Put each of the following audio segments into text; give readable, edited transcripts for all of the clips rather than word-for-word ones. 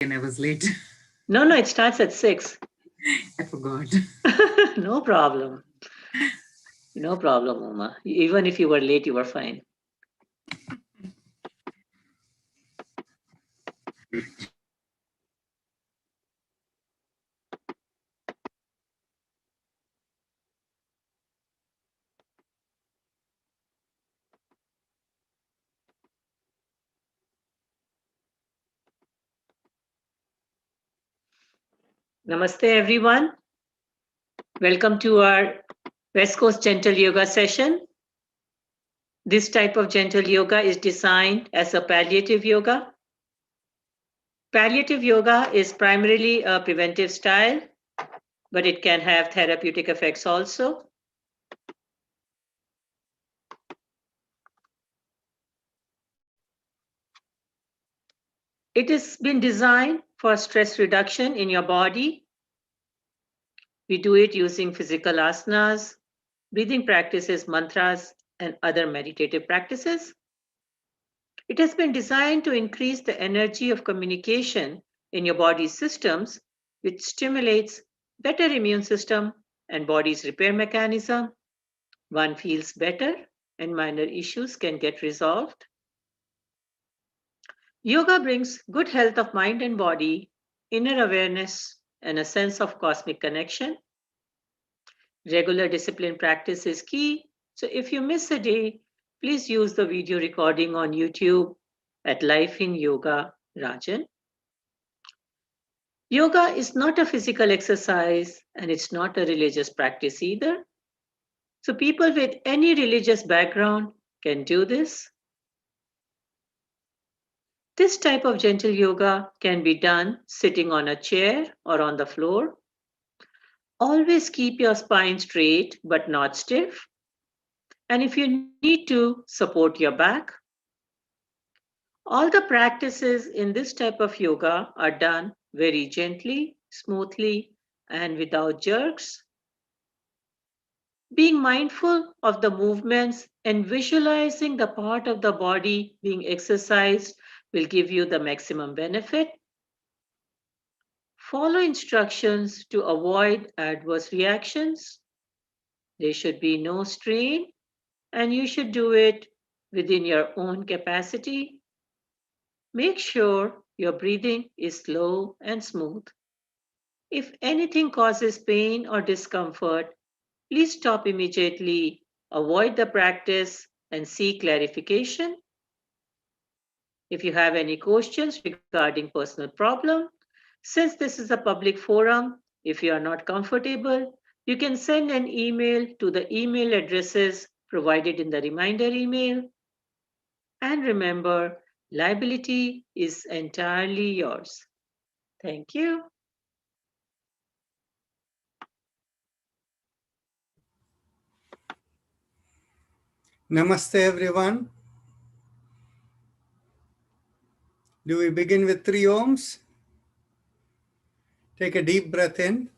And I was late. No, it starts at 6. I forgot. No problem. No problem, Uma. Even if you were late, you were fine. Namaste, everyone. Welcome to our West Coast Gentle Yoga session. This type of gentle yoga is designed as a palliative yoga. Palliative yoga is primarily a preventive style, but it can have therapeutic effects also. It has been designed for stress reduction in your body. We do it using physical asanas, breathing practices, mantras, and other meditative practices. It has been designed to increase the energy of communication in your body's systems, which stimulates better immune system and body's repair mechanism. One feels better and minor issues can get resolved. Yoga brings good health of mind and body, inner awareness, and a sense of cosmic connection. Regular discipline practice is key. So if you miss a day, please use the video recording on YouTube at Life in Yoga Rajan. Yoga is not a physical exercise and it's not a religious practice either. So people with any religious background can do this. This type of gentle yoga can be done sitting on a chair or on the floor. Always keep your spine straight but not stiff. And if you need to, support your back. All the practices in this type of yoga are done very gently, smoothly, and without jerks. Being mindful of the movements and visualizing the part of the body being exercised will give you the maximum benefit. Follow instructions to avoid adverse reactions. There should be no strain, and you should do it within your own capacity. Make sure your breathing is slow and smooth. If anything causes pain or discomfort, please stop immediately, avoid the practice, and seek clarification. If you have any questions regarding personal problem, since this is a public forum, if you are not comfortable, you can send an email to the email addresses provided in the reminder email. And remember, liability is entirely yours. Thank you. Namaste, everyone. Do we begin with 3 ohms? Take a deep breath in.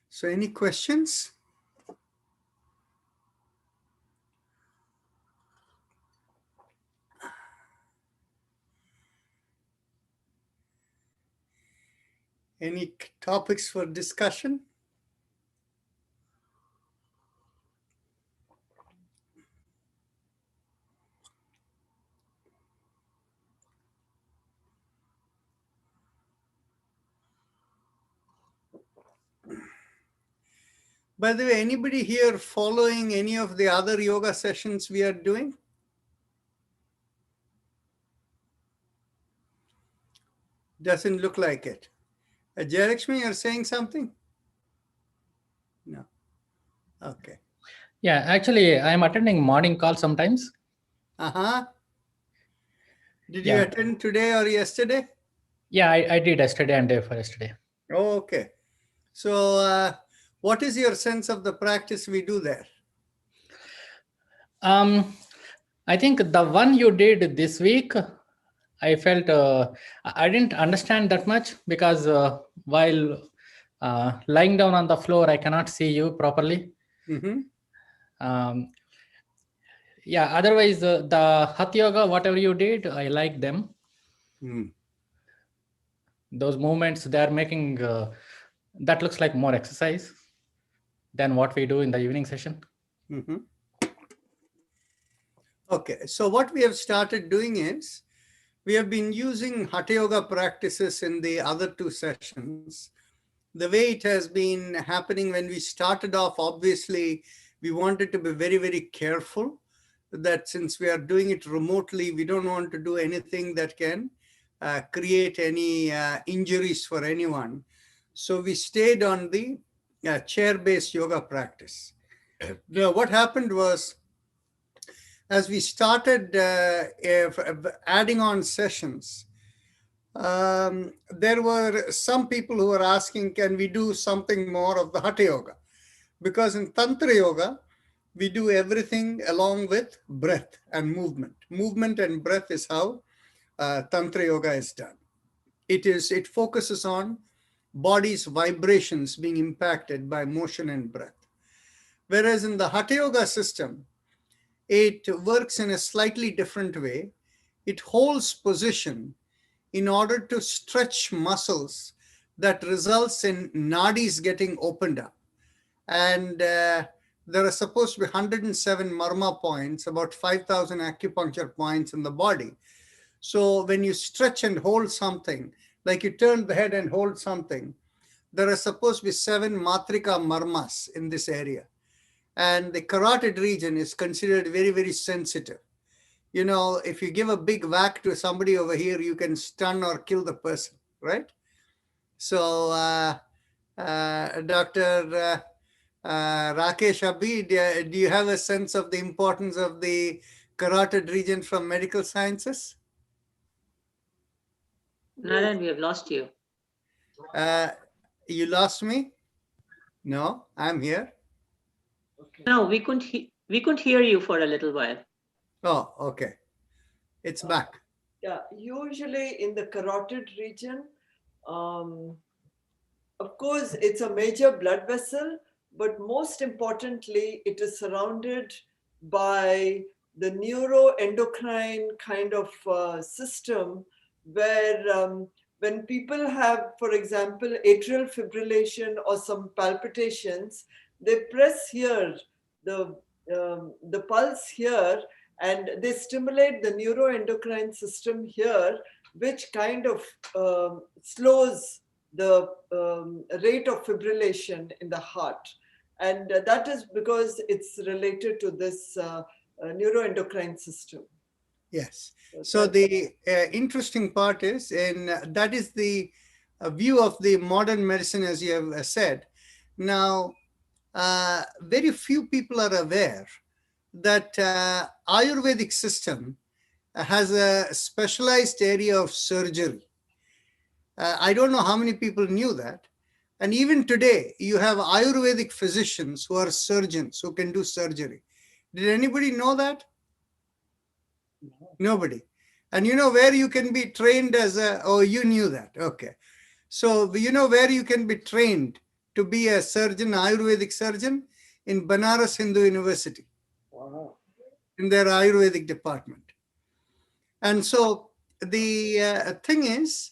So, any questions? Any topics for discussion? By the way, anybody here following any of the other yoga sessions we are doing? Doesn't look like it. Jayalakshmi, you're saying something? No. Okay. Yeah, actually, I'm attending morning call sometimes. Uh-huh. Did you Yeah, attend today or yesterday? yeah, I did yesterday and day for yesterday. Oh, okay. So, what is your sense of the practice we do there? I think the one you did this week, I felt I didn't understand that much because while lying down on the floor, I cannot see you properly. Mm-hmm. Um, yeah, otherwise, the Hatha Yoga, whatever you did, I like them. Mm. Those movements, they are making that looks like more exercise than what we do in the evening session. Mm-hmm. Okay, so what we have started doing is we have been using Hatha Yoga practices in the other two sessions. The way it has been happening when we started off, obviously, we wanted to be very, very careful that since we are doing it remotely, we don't want to do anything that can create any injuries for anyone. So we stayed on the chair-based yoga practice. Now, what happened was, as we started adding on sessions, there were some people who were asking, can we do something more of the Hatha Yoga? Because in Tantra Yoga, we do everything along with breath and movement. Movement and breath is how Tantra Yoga is done. It focuses on body's vibrations being impacted by motion and breath. Whereas in the Hatha Yoga system, it works in a slightly different way. It holds position in order to stretch muscles that results in nadis getting opened up. And there are supposed to be 107 marma points, about 5,000 acupuncture points in the body. So when you stretch and hold something, like you turn the head and hold something, there are supposed to be 7 matrika marmas in this area. And the carotid region is considered very, very sensitive. You know, if you give a big whack to somebody over here, you can stun or kill the person, right? So, Dr. Rakesh Abhi, do you have a sense of the importance of the carotid region from medical sciences? Narayan, we have lost you. You lost me? No, I'm here. No, we couldn't hear you for a little while. Oh, okay. It's back. Yeah, usually in the carotid region, of course, it's a major blood vessel, but most importantly, it is surrounded by the neuroendocrine kind of system where when people have, for example, atrial fibrillation or some palpitations, they press here, the pulse here, and they stimulate the neuroendocrine system here, which kind of slows the rate of fibrillation in the heart. And that is because it's related to this neuroendocrine system. Yes. So the interesting part is, and that is the view of the modern medicine, as you have said. Now, very few people are aware that Ayurvedic system has a specialized area of surgery. I don't know how many people knew that. And even today, you have Ayurvedic physicians who are surgeons who can do surgery. Did anybody know that? Nobody. And you know where you can be trained as a, oh, you knew that. Okay. So you know where you can be trained to be a surgeon, Ayurvedic surgeon? In Banaras Hindu University. Wow. In their Ayurvedic department. And so the thing is,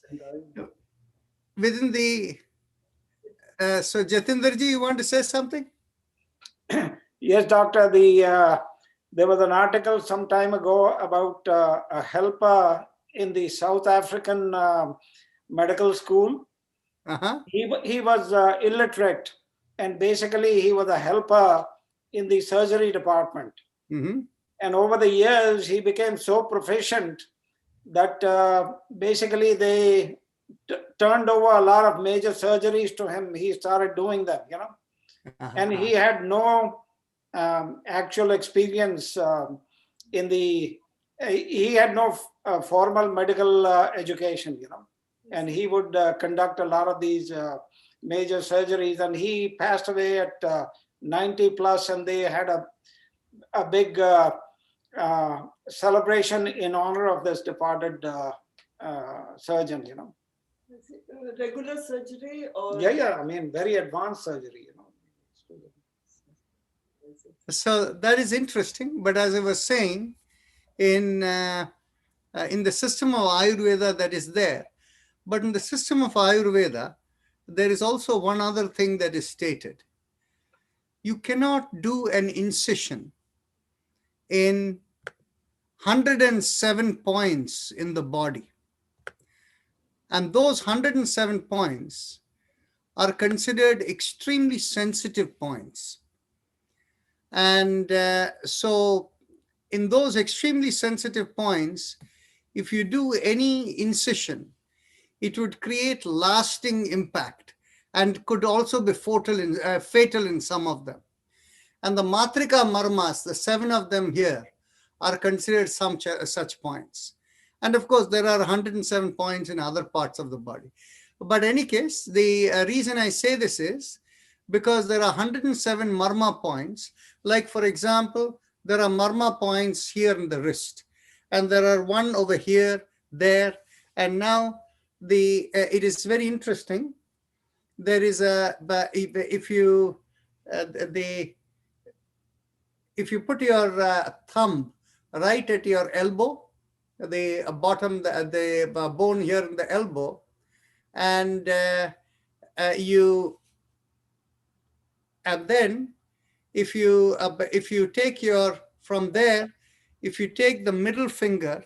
within the, so Jatinderji, you want to say something? Yes, doctor, there was an article some time ago about a helper in the South African medical school. Uh-huh. He was illiterate, and basically he was a helper in the surgery department. Mm-hmm. And over the years, he became so proficient that basically they turned over a lot of major surgeries to him. He started doing them, you know, and he had no actual experience in the, he had no formal medical education, you know, and he would conduct a lot of these major surgeries, and he passed away at 90 plus, and they had a big celebration in honor of this departed surgeon, you know. Regular surgery or? Yeah, I mean, very advanced surgery, you know. So that is interesting. But as I was saying, in the system of Ayurveda that is there, but in the system of Ayurveda, there is also one other thing that is stated. You cannot do an incision in 107 points in the body. And those 107 points are considered extremely sensitive points. And so in those extremely sensitive points, if you do any incision, it would create lasting impact and could also be fatal in some of them. And the Matrika Marmas, the 7 of them here, are considered some such points. And of course, there are 107 points in other parts of the body. But in any case, the reason I say this is because there are 107 Marma points. Like, for example, there are Marma points here in the wrist, and there are one over here, there. And now it is very interesting. There is if you put your thumb right at your elbow, the bottom, the bone here in the elbow, and then if you take from there, if you take the middle finger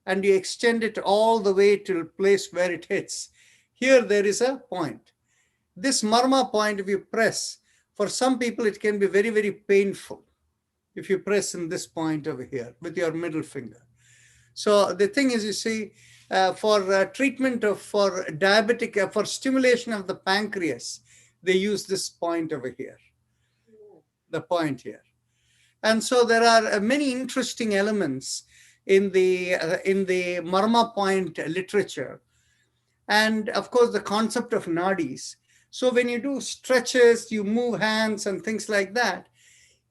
and you extend it all the way to the place where it hits, here there is a point. This Marma point, if you press, for some people it can be very, very painful if you press in this point over here with your middle finger. So the thing is, you see, for treatment for diabetic, for stimulation of the pancreas, they use this point over here, the point here. And so there are many interesting elements in the Marma point literature. And of course, the concept of nadis. So when you do stretches, you move hands and things like that,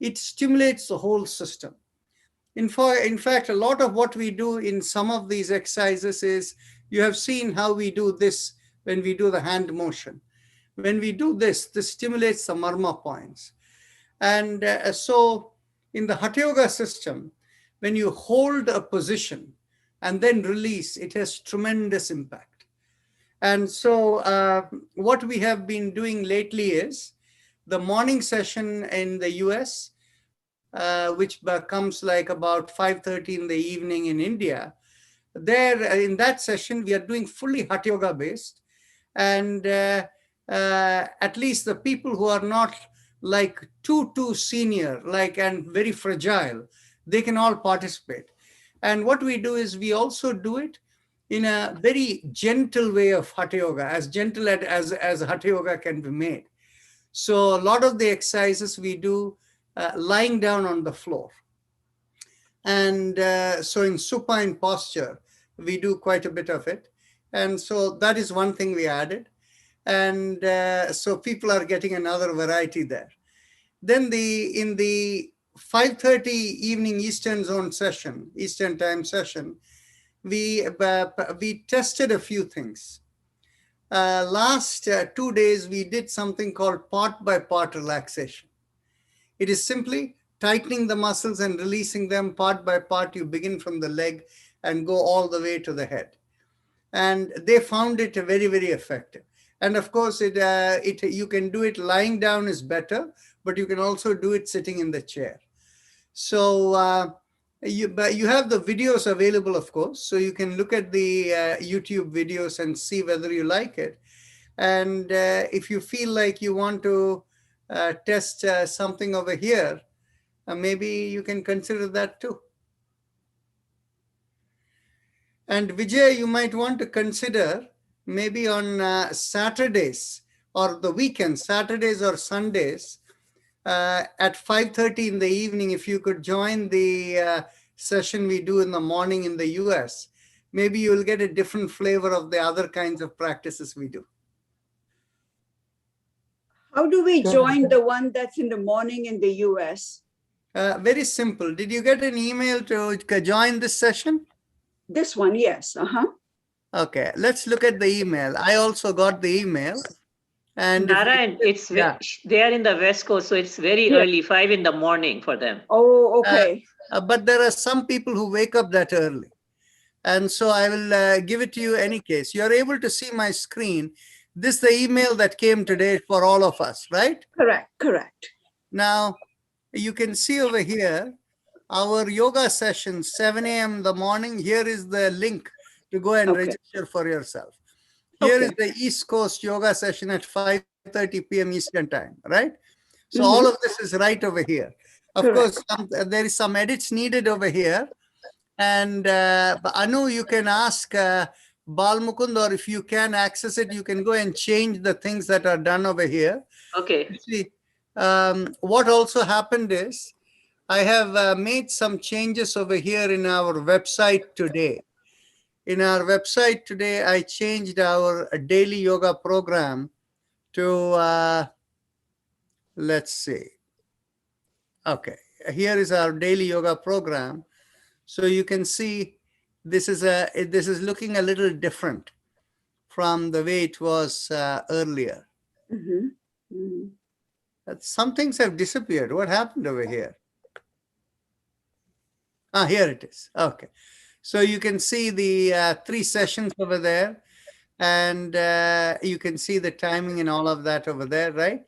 it stimulates the whole system. In fact, a lot of what we do in some of these exercises is, you have seen how we do this when we do the hand motion. When we do this, this stimulates the Marma points. And so in the Hatha Yoga system, when you hold a position and then release, it has tremendous impact. And so what we have been doing lately is the morning session in the US, which comes like about 5:30 in the evening in India. There, in that session, we are doing fully Hatha Yoga based. And at least the people who are not like too senior, and very fragile, they can all participate. And what we do is we also do it in a very gentle way of Hatha Yoga, as gentle as Hatha Yoga can be made. So a lot of the exercises we do lying down on the floor. And so in supine posture, we do quite a bit of it. And so that is one thing we added. And so people are getting another variety there. Then in the 5:30 evening Eastern time session, we tested a few things. Last 2 days, we did something called part by part relaxation. It is simply tightening the muscles and releasing them part by part. You begin from the leg and go all the way to the head. And they found it very, very effective. And of course, you can do it lying down is better, but you can also do it sitting in the chair. So you have the videos available, of course, so you can look at the YouTube videos and see whether you like it. And if you feel like you want to test something over here, maybe you can consider that too. And Vijay, you might want to consider maybe on Saturdays or the weekends, Saturdays or Sundays, at 5:30 in the evening, if you could join the session we do in the morning in the US, maybe you'll get a different flavor of the other kinds of practices we do. How do we join the one that's in the morning in the US? Very simple. Did you get an email to join this session? This one, yes. Okay, let's look at the email. I also got the email. And Narayan, it's they are in the West Coast, so it's very early, 5 in the morning for them. Oh, okay. But there are some people who wake up that early. And so I will give it to you any case. You're able to see my screen. This is the email that came today for all of us, right? Correct. Now, you can see over here, our yoga session, 7 a.m. in the morning. Here is the link to go and register for yourself. Here is the East Coast yoga session at 5:30 p.m. Eastern time, right? So all of this is right over here. Of course, there is some edits needed over here. And Anu, you can ask Balmukund, or if you can access it, you can go and change the things that are done over here. Okay. See, what also happened is I have made some changes over here in our website today. In our website today, I changed our daily yoga program to, let's see. Okay, here is our daily yoga program. So you can see this is looking a little different from the way it was earlier. Some things have disappeared. What happened over here? Here it is. Okay. So you can see the 3 sessions over there, and you can see the timing and all of that over there, right?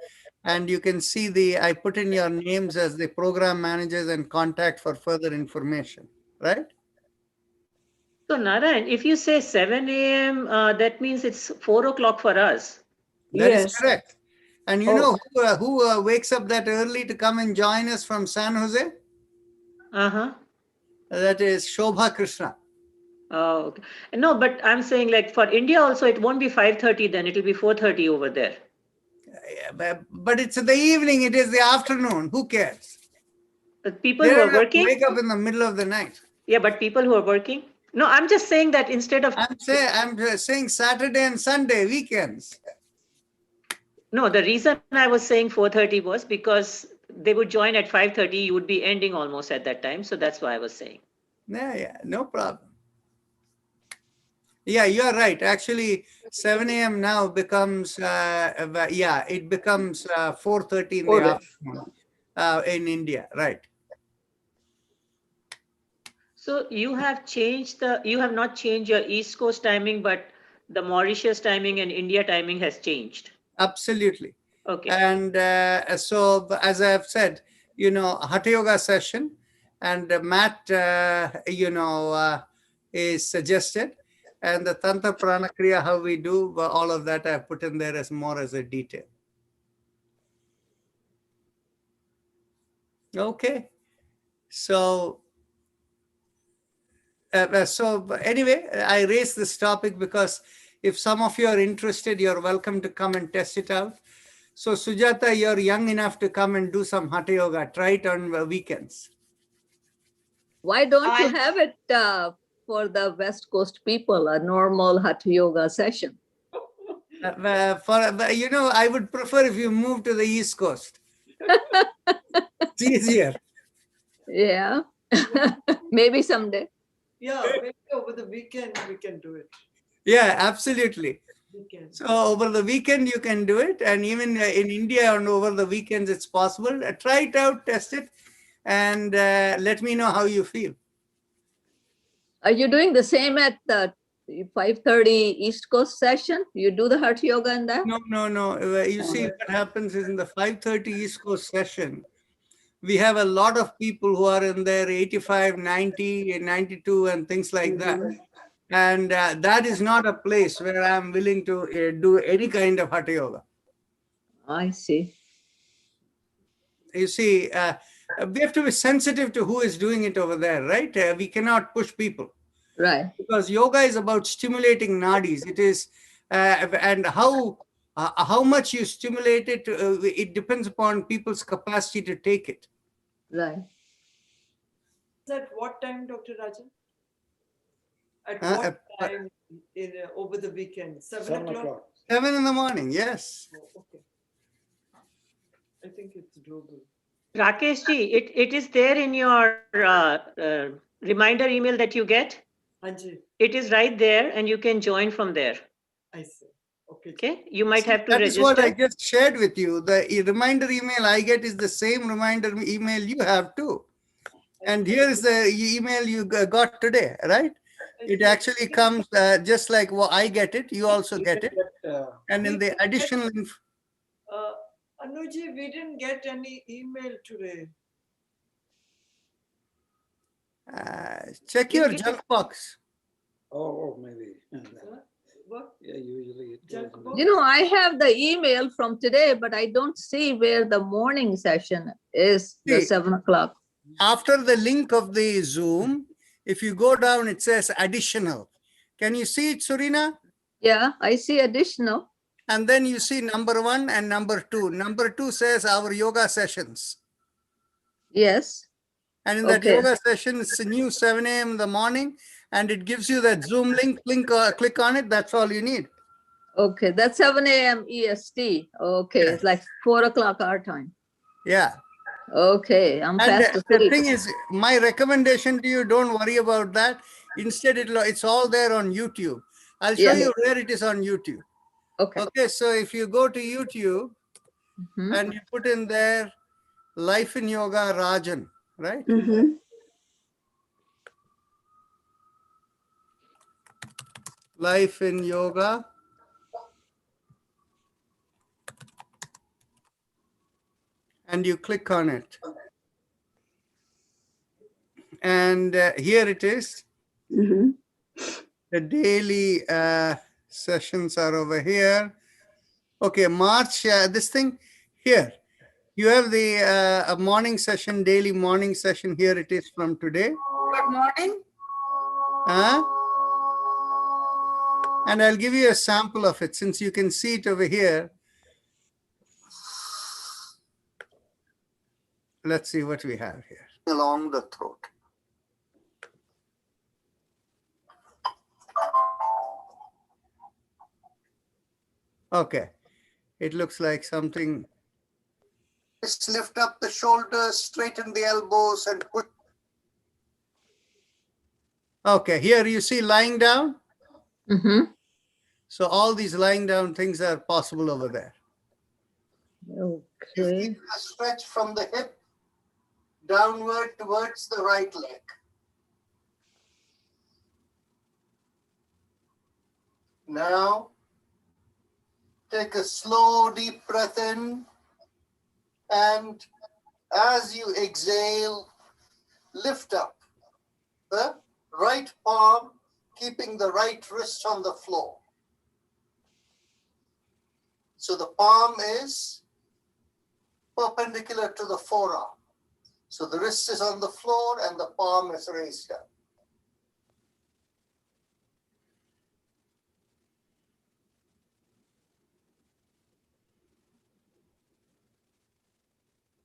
And you can see I put in your names as the program managers and contact for further information, right? So Narayan, if you say 7 a.m., that means it's 4 o'clock for us. That is correct. And you know who wakes up that early to come and join us from San Jose? That is Shobha Krishna. Oh, okay. No, but I'm saying like for India also, it won't be 5:30 then, it'll be 4:30 over there. But it's in the evening, it is the afternoon. Who cares? But people who are working? Wake up in the middle of the night. Yeah, but people who are working? No, I'm just saying that instead of... I'm saying Saturday and Sunday, weekends. No, the reason I was saying 4:30 was because they would join at 5:30, you would be ending almost at that time. So that's why I was saying. Yeah, no problem. Yeah, you are right. Actually, 7 a.m. now becomes, it becomes 4:30 in the afternoon in India, right? So you have not changed your East Coast timing, but the Mauritius timing and India timing has changed. Absolutely. Okay. And so, as I have said, Hatha Yoga session, and Matt, is suggested. And the Tantra Prana Kriya, how we do, all of that I put in there as more as a detail. Okay. So anyway, I raised this topic because if some of you are interested, you're welcome to come and test it out. So Sujata, you're young enough to come and do some Hatha Yoga. Try it on weekends. Why don't you have it for the West Coast people, a normal Hatha Yoga session? I would prefer if you move to the East Coast. It's easier. Yeah, maybe someday. Yeah, maybe over the weekend we can do it. Yeah, absolutely. So over the weekend you can do it, and even in India and over the weekends it's possible. Try it out, test it, and let me know how you feel. Are you doing the same at the 5:30 East Coast session? You do the Hatha Yoga in that? No. You see, what happens is in the 5:30 East Coast session, we have a lot of people who are in their 85, 90, 92 and things like that. And that is not a place where I'm willing to do any kind of Hatha Yoga. I see. You see, we have to be sensitive to who is doing it over there, right? We cannot push people. Right. Because yoga is about stimulating nadis. It is And how much you stimulate it, it depends upon people's capacity to take it. Right. At what time, Dr. Rajan? At Uh, what time over the weekend? 7 o'clock? 7 in the morning, yes. Oh, okay. I think it's doable. Rakesh ji, it is there in your reminder email that you get. Anji, It is right there, and you can join from there. I see. Okay. Okay, you might See, have to that is what I register. just shared with you. The reminder email I get is the same reminder email you have too. And here is the email you got today, right? It actually comes just like I get it, you also get it. And in the additional Anuji, we didn't get any email today. check your junk box. Oh, maybe. What? Yeah, usually it Junk goes in box? You know, I have the email from today, but I don't see where the morning session is, the See. 7 o'clock. After the link of the Zoom, if you go down, it says additional. Can you see it, Surina? Yeah, I see additional. And then you see number 1 and number 2. Number 2 says our yoga sessions. Yes. And in that Okay. yoga session, it's a new 7 a.m. in the morning, and it gives you that Zoom link. Click on it. That's all you need. Okay, that's 7 a.m. EST. Okay, Yes. it's like 4 o'clock our time. Yeah. Okay, I'm And fast the asleep. thing is, my recommendation to you, don't worry about that. Instead, it's all there on YouTube. I'll show Yeah. you where it is on YouTube. Okay. Okay, so if you go to YouTube Mhm. and you put in there Life in Yoga Rajan, right? Mhm. Life in Yoga. And you click on it. And here it is. Mhm. The daily sessions are over here. Okay, March, this thing here. You have the a morning session, daily morning session. Here it is from today. Good morning. And I'll give you a sample of it since you can see it over here. Let's see what we have here. Along the throat. Okay, it looks like something. Just lift up the shoulders, straighten the elbows, and put. Okay, here you see lying down. Mhm. So all these lying down things are possible over there. You Okay. feel a stretch from the hip downward towards the right leg. Now, take a slow, deep breath in, and as you exhale, lift up the right palm, keeping the right wrist on the floor. So the palm is perpendicular to the forearm. So the wrist is on the floor and the palm is raised up.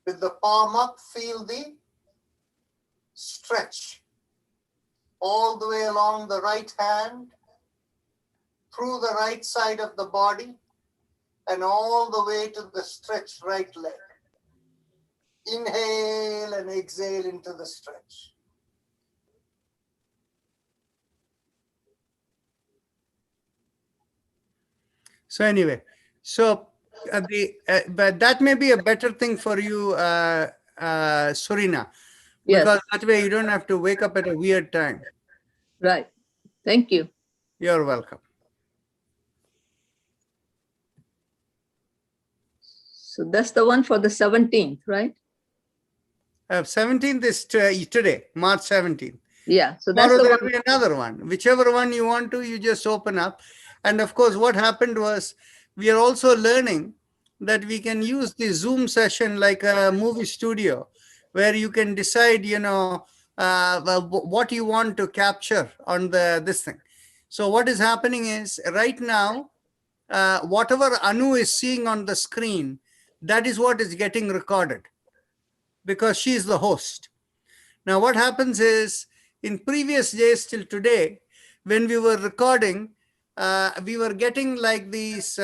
With the palm up, feel the stretch all the way along the right hand, through the right side of the body, and all the way to the stretched right leg. Inhale and exhale into the stretch. So anyway, but that may be a better thing for you, Surina, Yes. because that way you don't have to wake up at a weird time. Right. Thank you. You're welcome. So that's the one for the 17th, right? 17th is today, March 17th. Yeah. So that's Tomorrow the there one. will be another one. Whichever one you want to, you just open up. And of course, what happened was we are also learning that we can use the Zoom session like a movie studio, where you can decide, what you want to capture on this thing. So what is happening is right now, whatever Anu is seeing on the screen, that is what is getting recorded because she is the host. Now, what happens is in previous days till today, when we were recording, we were getting like these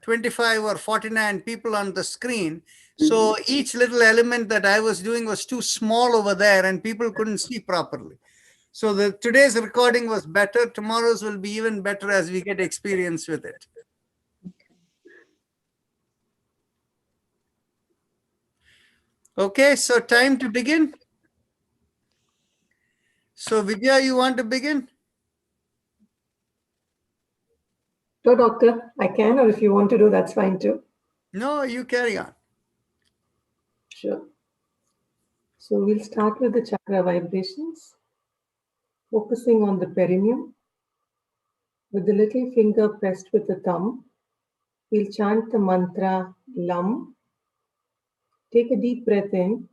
25 or 49 people on the screen. So each little element that I was doing was too small over there and people couldn't see properly. So today's recording was better. Tomorrow's will be even better as we get experience with it. Okay, so time to begin. So Vidya, you want to begin? No, doctor, I can, or if you want to do, that's fine too. No, you carry on. Sure. So we'll start with the chakra vibrations, focusing on the perineum. With the little finger pressed with the thumb, we'll chant the mantra LUM. Take a deep breath in.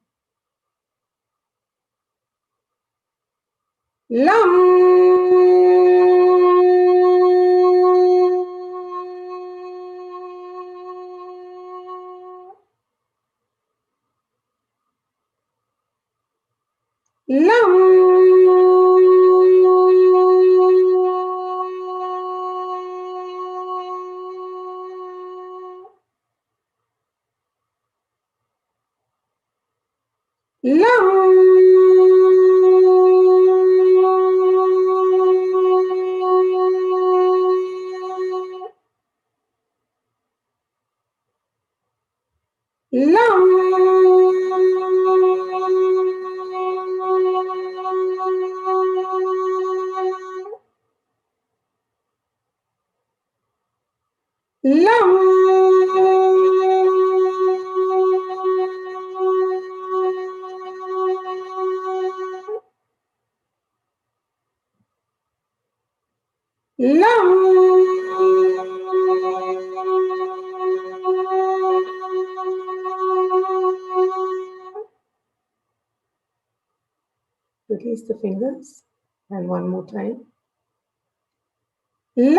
Release the fingers, and one more time. We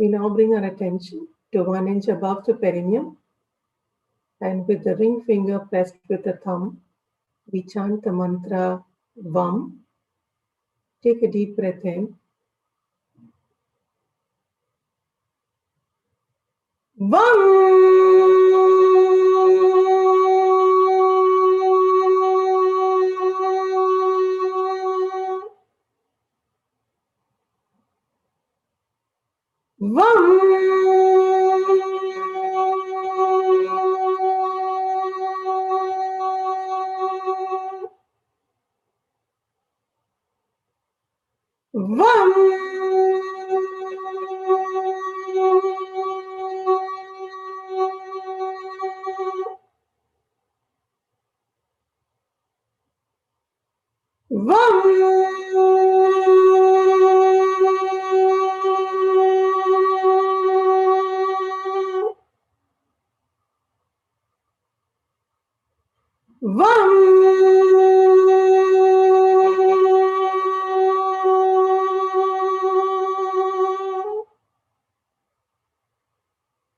now bring our attention to 1 inch above the perineum, and with the ring finger pressed with the thumb, we chant the mantra VAM. Take a deep breath in.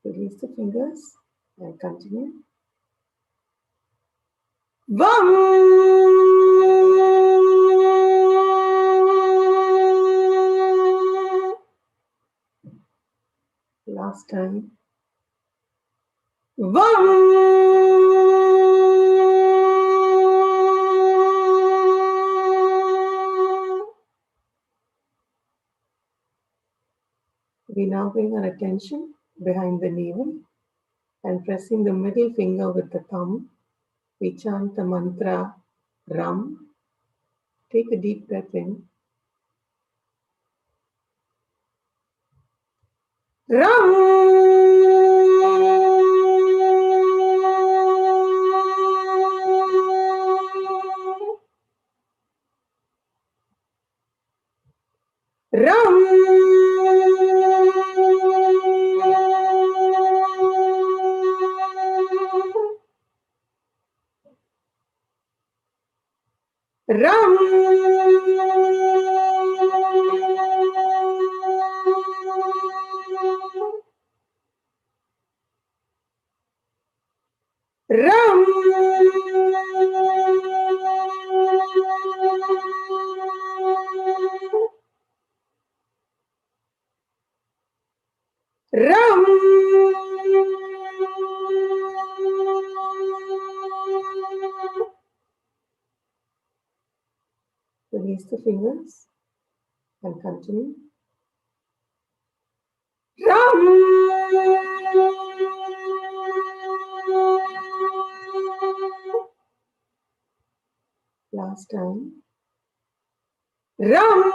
Release the fingers and continue. Last time. We now bring our attention behind the navel and pressing the middle finger with the thumb, we chant the mantra RAM. Take a deep breath in. RAM. Ram. Ram. Ram. Ram. Release the fingers and continue. Ram. Last time. Ram.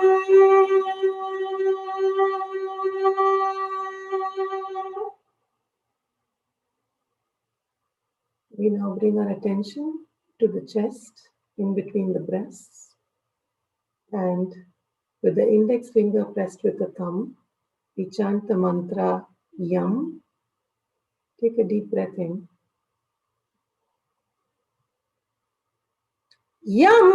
We now bring our attention to the chest in between the breasts, and with the index finger pressed with the thumb, we chant the mantra Yam. Take a deep breath in. Yam.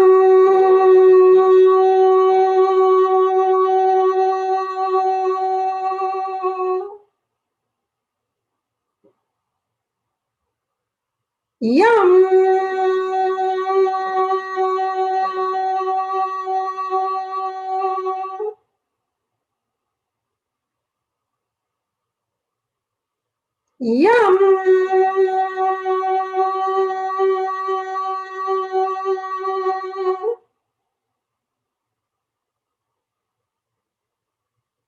Yam. Yam.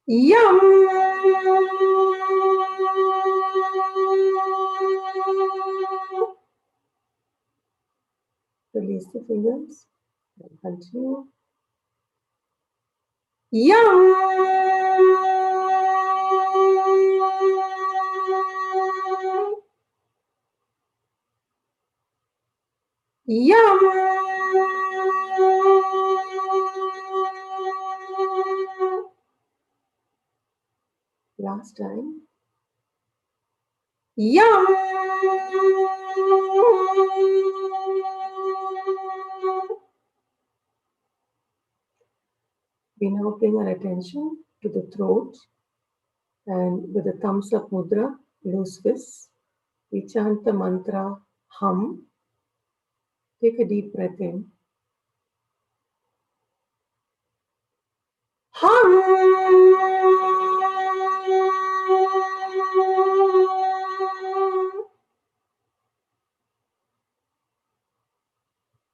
Yam. Release the fingers and continue. Yam. Yam. Last time. Yam. We now bring our attention to the throat, and with the thumbs up mudra, loose fists, we chant the mantra Hum. Take a deep breath in. Hum.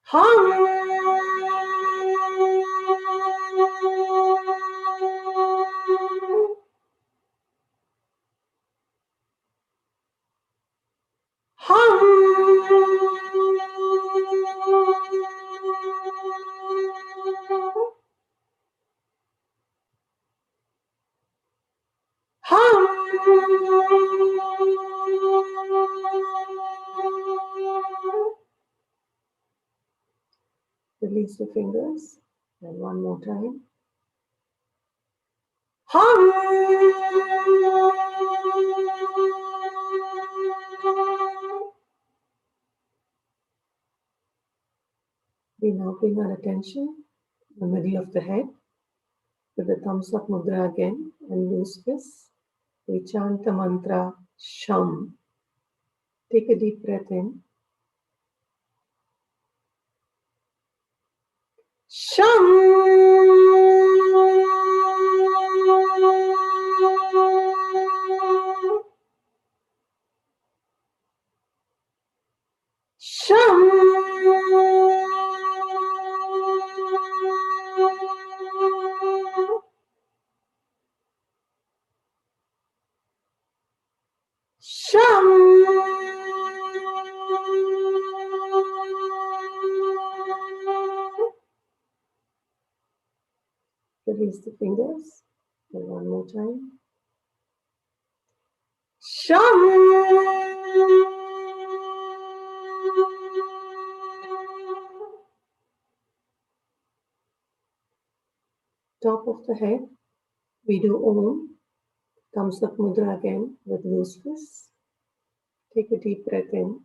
Hum. Release the fingers, and one more time. Hum. We now bring our attention to the middle of the head with the thumbs up mudra again and loose fists. We chant the mantra Sham. Take a deep breath in. Sham. Sham. Sham. Release the fingers, and one more time. Sham. Top of the head, we do Om. Thumbs up mudra again with loose fists. Take a deep breath in.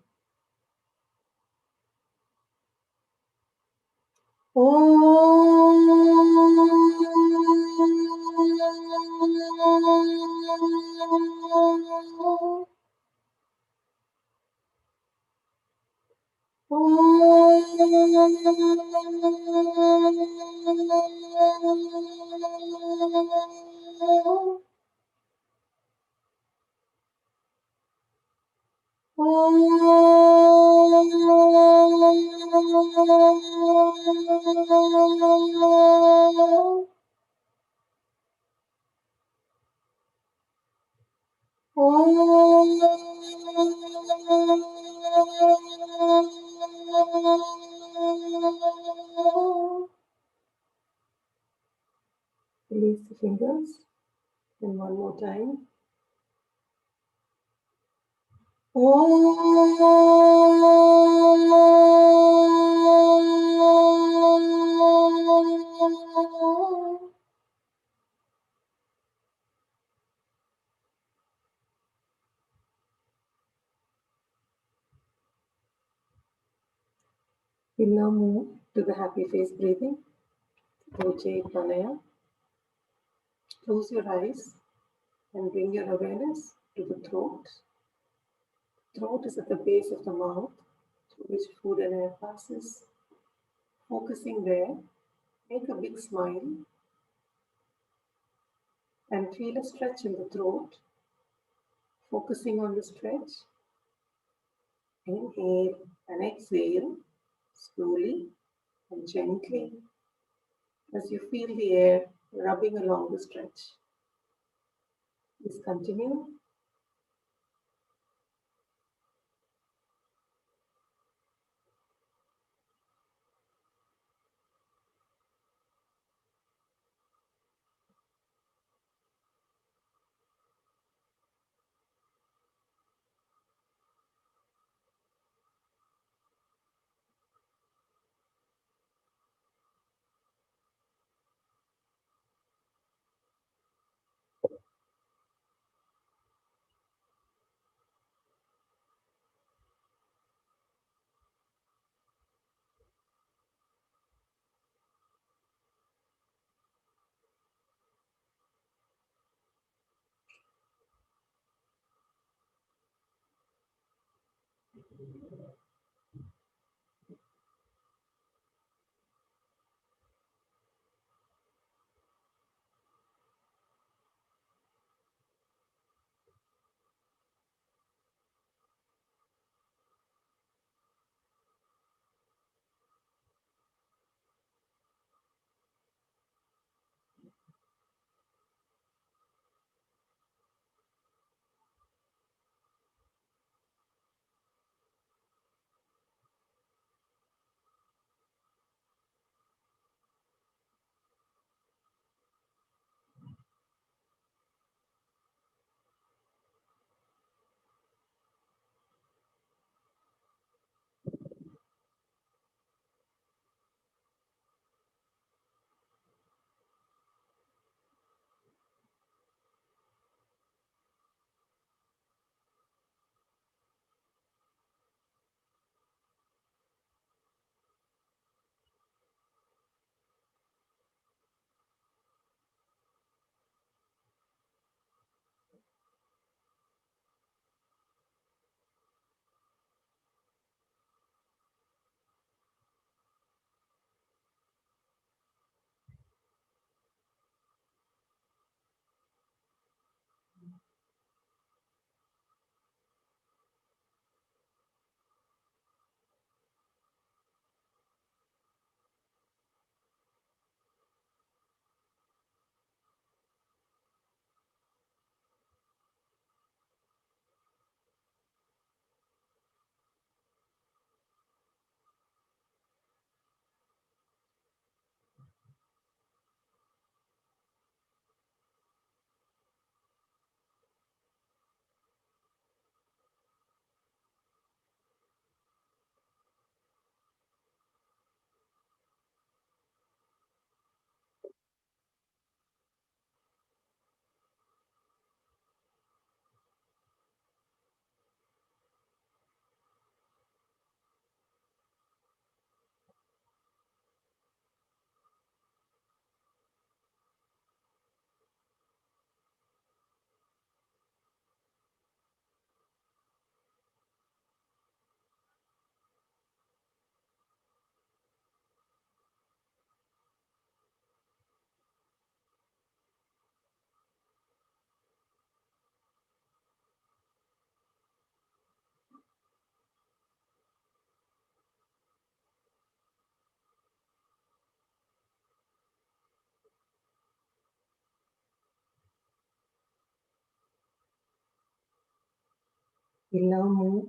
Release the fingers. And one more time. We'll now move to the happy face breathing, Ujjayi Panaya. Close your eyes and bring your awareness to the throat. Throat is at the base of the mouth through which food and air passes. Focusing there, make a big smile and feel a stretch in the throat. Focusing on the stretch. Inhale and exhale slowly and gently as you feel the air rubbing along the stretch. Please continue. We'll now move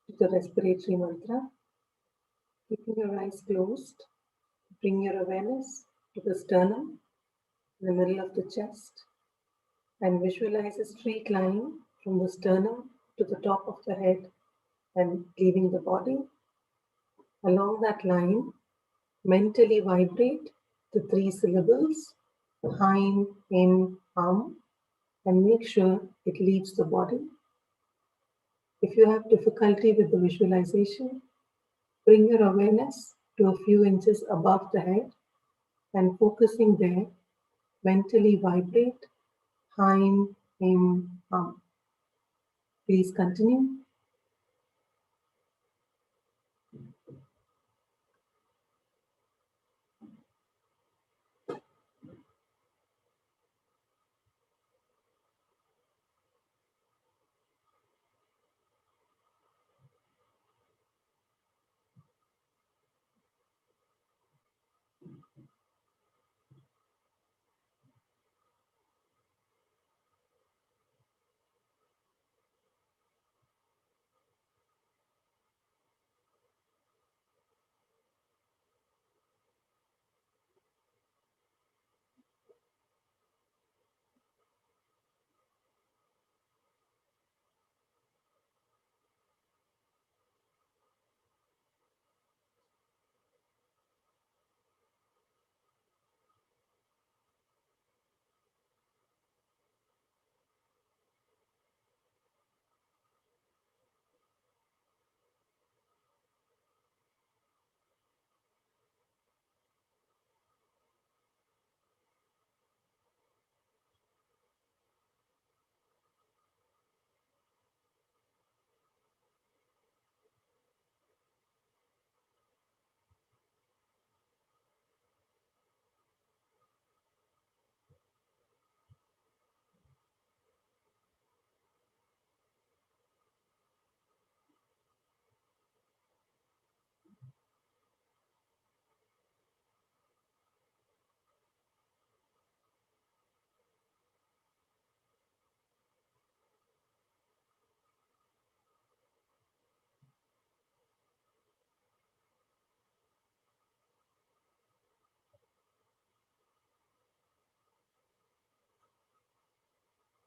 to the respiratory mantra. Keeping your eyes closed, bring your awareness to the sternum, in the middle of the chest, and visualize a straight line from the sternum to the top of the head and leaving the body. Along that line, mentally vibrate the 3 syllables, Haim, Im, and make sure it leaves the body. If you have difficulty with the visualization, bring your awareness to a few inches above the head and focusing there, mentally vibrate Haim, Im, Please continue.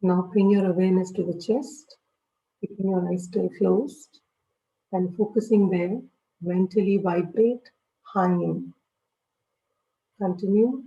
Now bring your awareness to the chest, keeping your eyes still closed and focusing there, mentally vibrate Haim. Continue.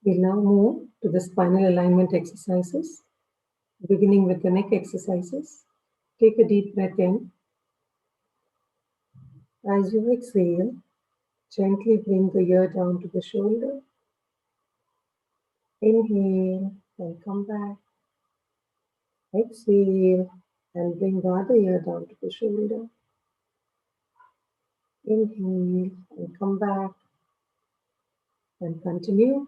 We'll now move to the spinal alignment exercises, beginning with the neck exercises. Take a deep breath in. As you exhale, gently bring the ear down to the shoulder. Inhale and come back. Exhale and bring the other ear down to the shoulder. Inhale and come back and continue.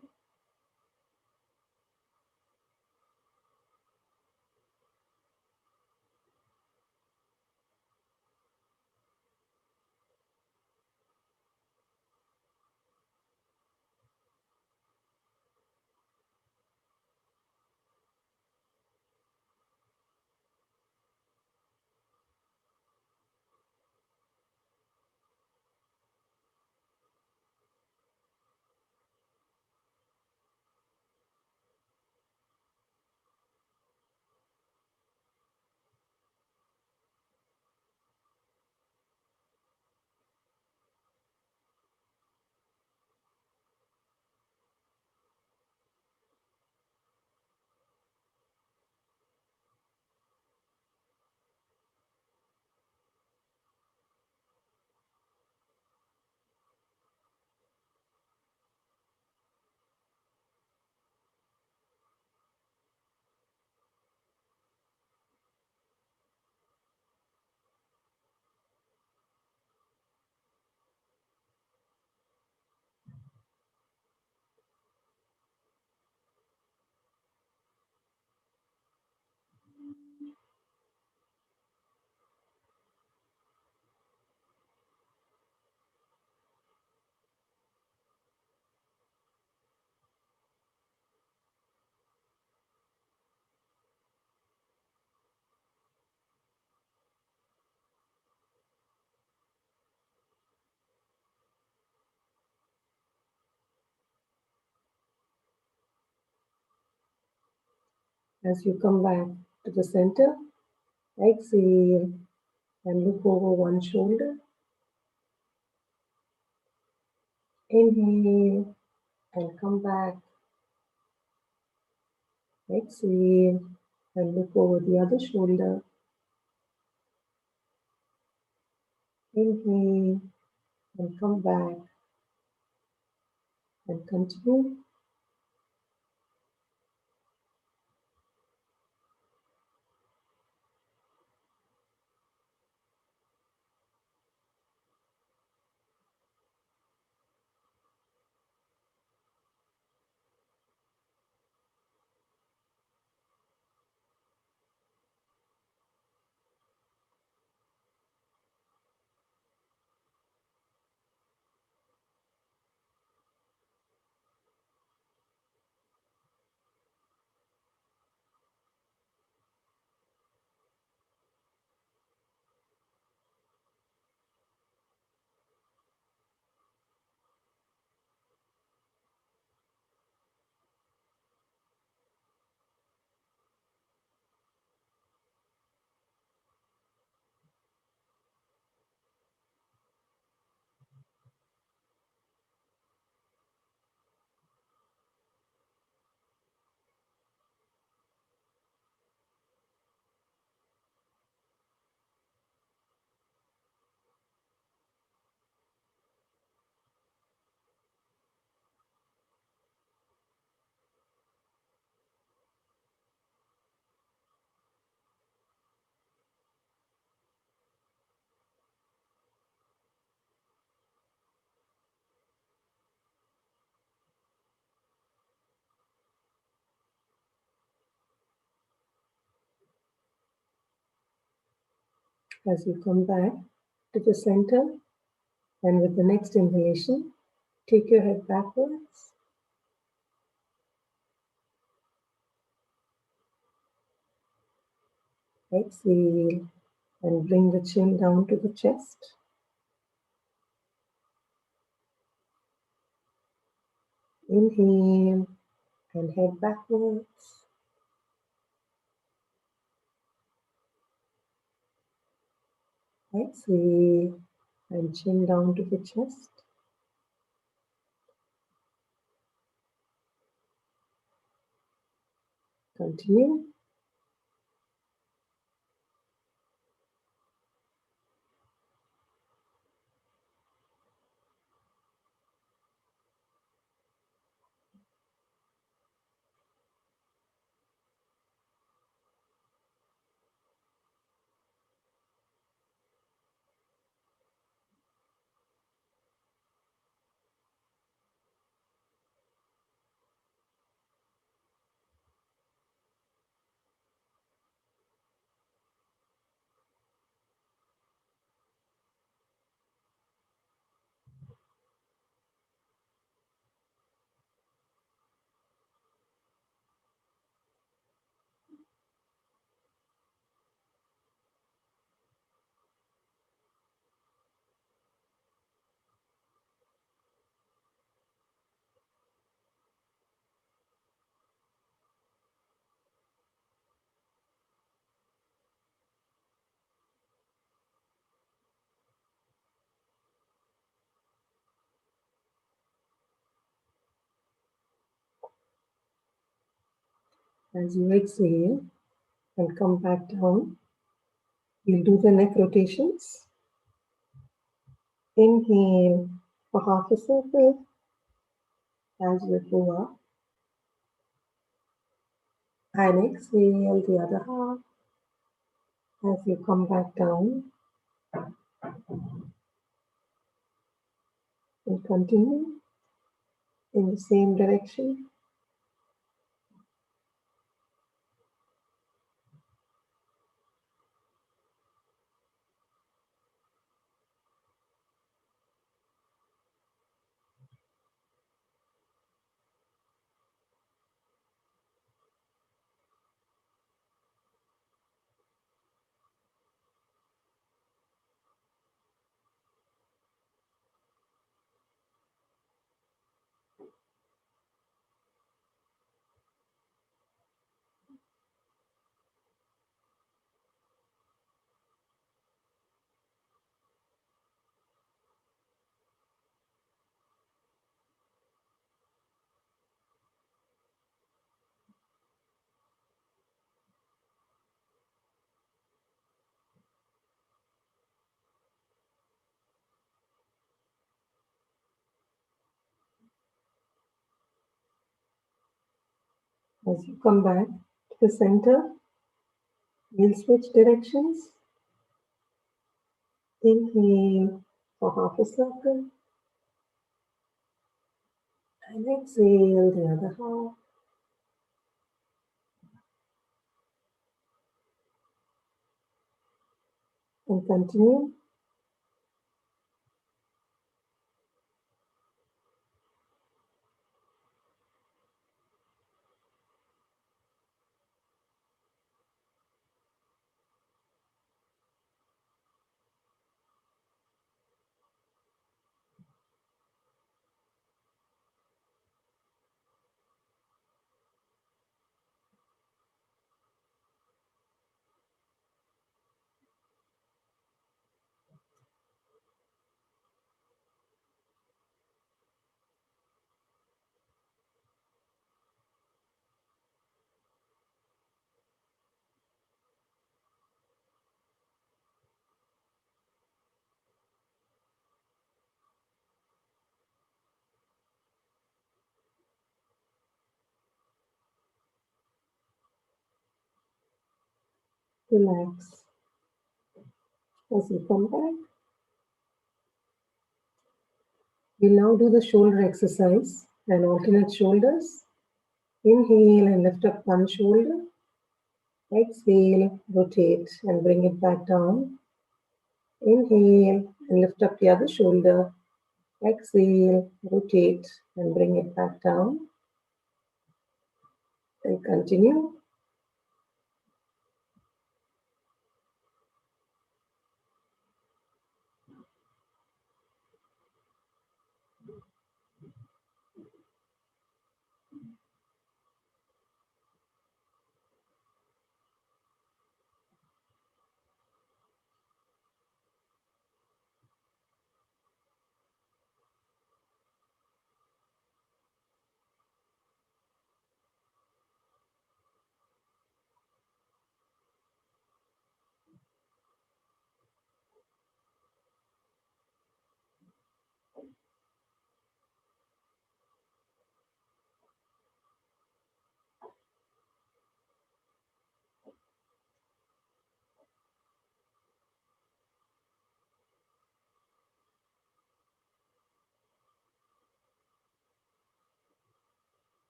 As you come back to the center, exhale and look over one shoulder. Inhale and come back. Exhale and look over the other shoulder. Inhale and come back and continue. As you come back to the center, and with the next inhalation, take your head backwards. Exhale and bring the chin down to the chest. Inhale and head backwards. Exhale and chin down to the chest. Continue. As you exhale and come back down, we'll do the neck rotations. Inhale for half a circle as you go up, and exhale the other half as you come back down, and continue in the same direction. As you come back to the center, we'll switch directions. Inhale for half a circle and exhale the other half. And continue. Relax. As you come back, we'll now do the shoulder exercise and alternate shoulders. Inhale and lift up one shoulder. Exhale, rotate and bring it back down. Inhale and lift up the other shoulder. Exhale, rotate and bring it back down. And continue.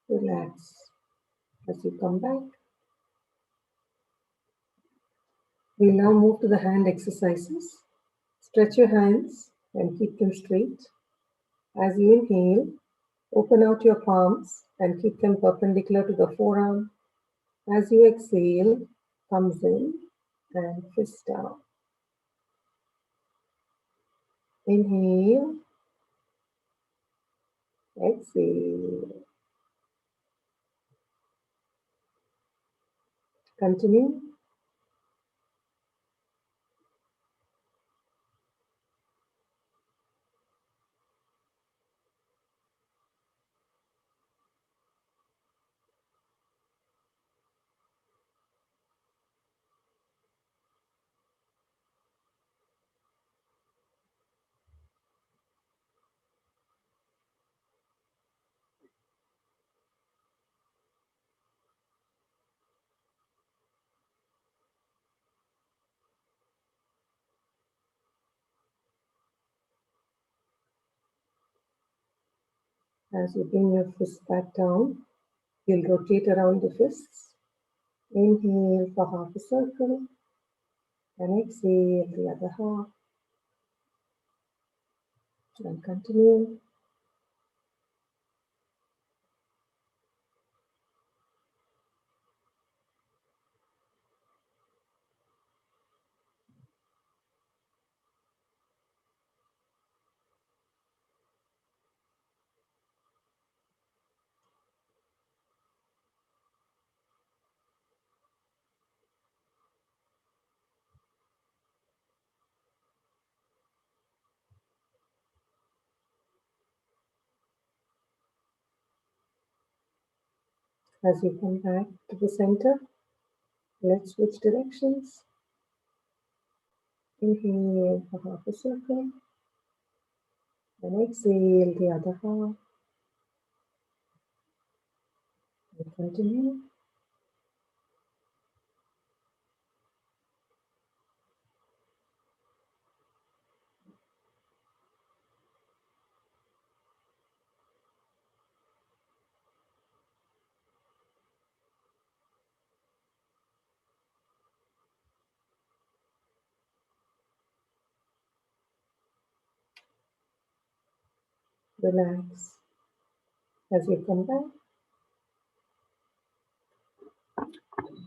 Relax. As you come back, we'll now move to the hand exercises. Stretch your hands and keep them straight. As you inhale, open out your palms and keep them perpendicular to the forearm. As you exhale, thumbs in and fist down. Inhale, exhale. Continue. As you bring your fists back down, you'll rotate around the fists. Inhale for half a circle and exhale the other half. And continue. As you come back to the center, let's switch directions. Inhale for half a circle, and exhale the other half, and continue. Relax. As you come back,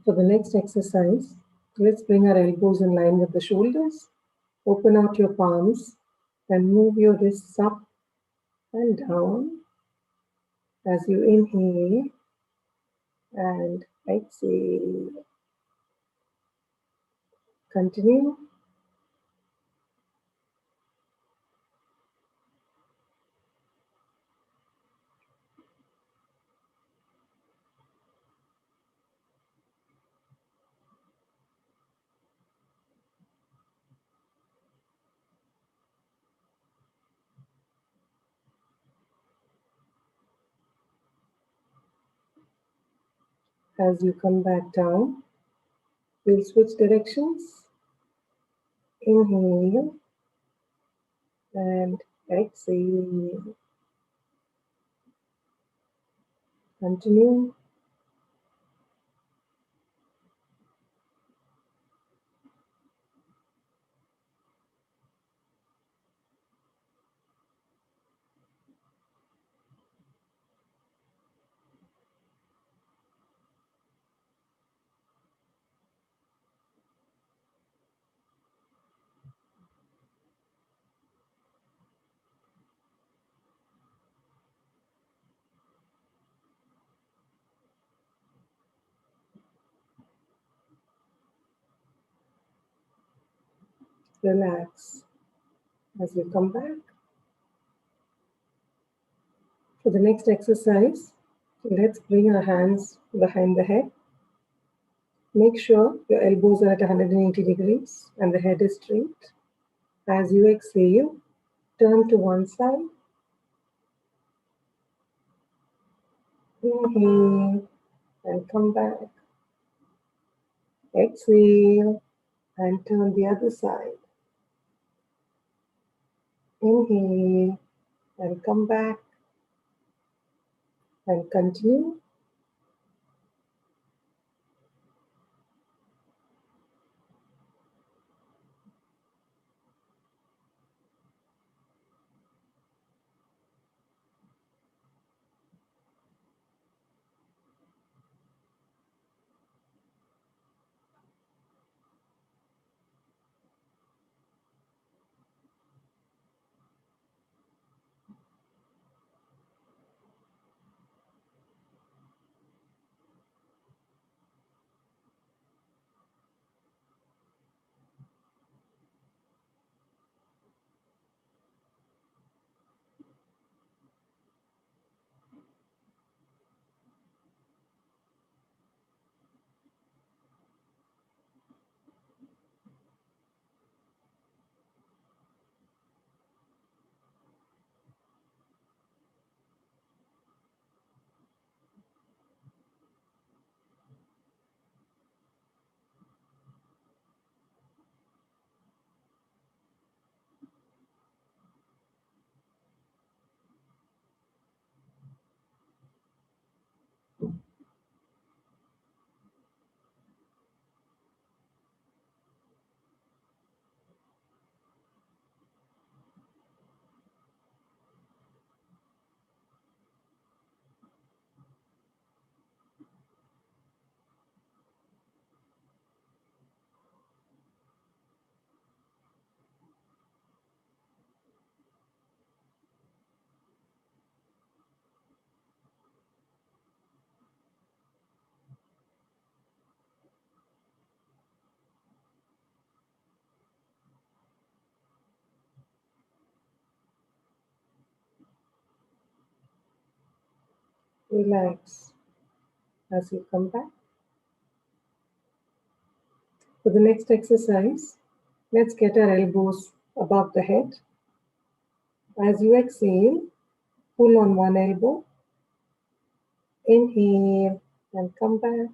for the next exercise, let's bring our elbows in line with the shoulders. Open out your palms and move your wrists up and down as you inhale and exhale. Continue. As you come back down, we'll switch directions. Inhale and exhale. Continue. Relax. As you come back, for the next exercise, let's bring our hands behind the head. Make sure your elbows are at 180 degrees and the head is straight. As you exhale, turn to one side. Inhale and come back. Exhale and turn the other side. Inhale and come back and continue. Relax. as you come back. For the next exercise, let's get our elbows above the head. As you exhale, pull on one elbow, inhale and come back,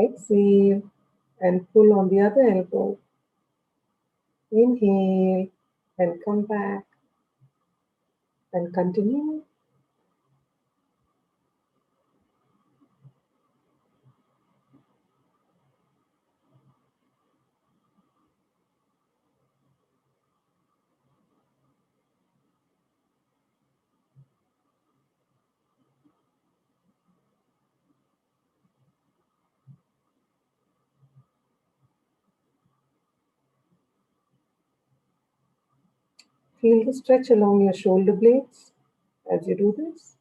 exhale and pull on the other elbow, inhale and come back and continue. Feel the stretch along your shoulder blades as you do this.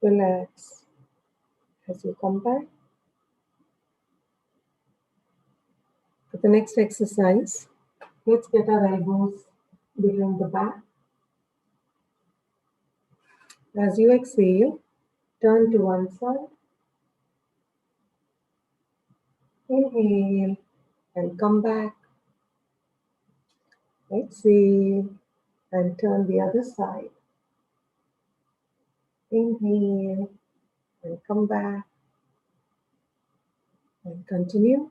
Relax as you come back. For the next exercise, let's get our elbows behind the back. As you exhale, turn to one side, inhale and come back, exhale and turn the other side, inhale and come back and continue.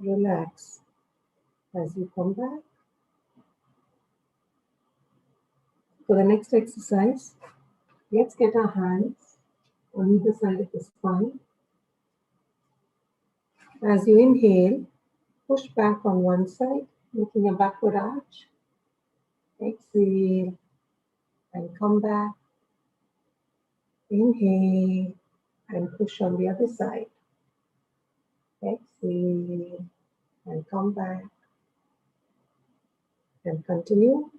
Relax as you come back. For the next exercise, let's get our hands on either side of the spine. As you inhale, push back on one side, making a backward arch. Exhale and come back. Inhale and push on the other side. Exhale and come back and continue.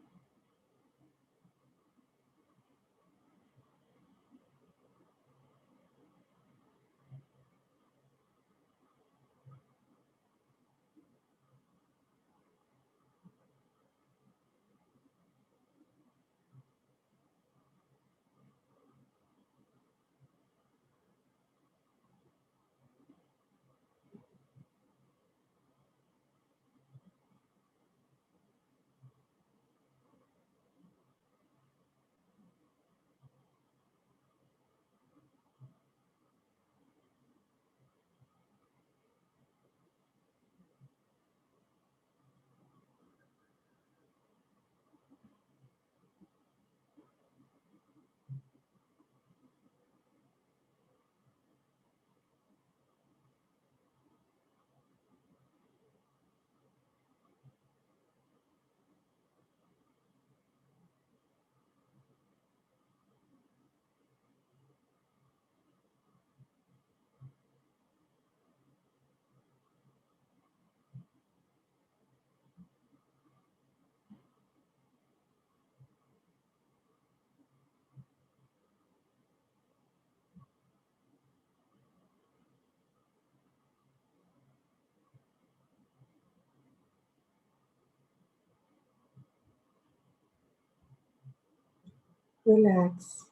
Relax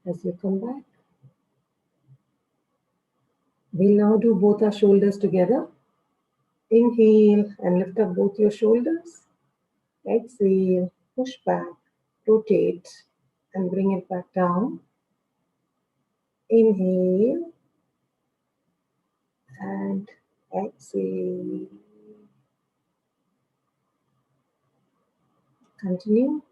as you come back. We'll now do both our shoulders together. Inhale and lift up both your shoulders. Exhale, push back, rotate, and bring it back down. Inhale and exhale. Continue.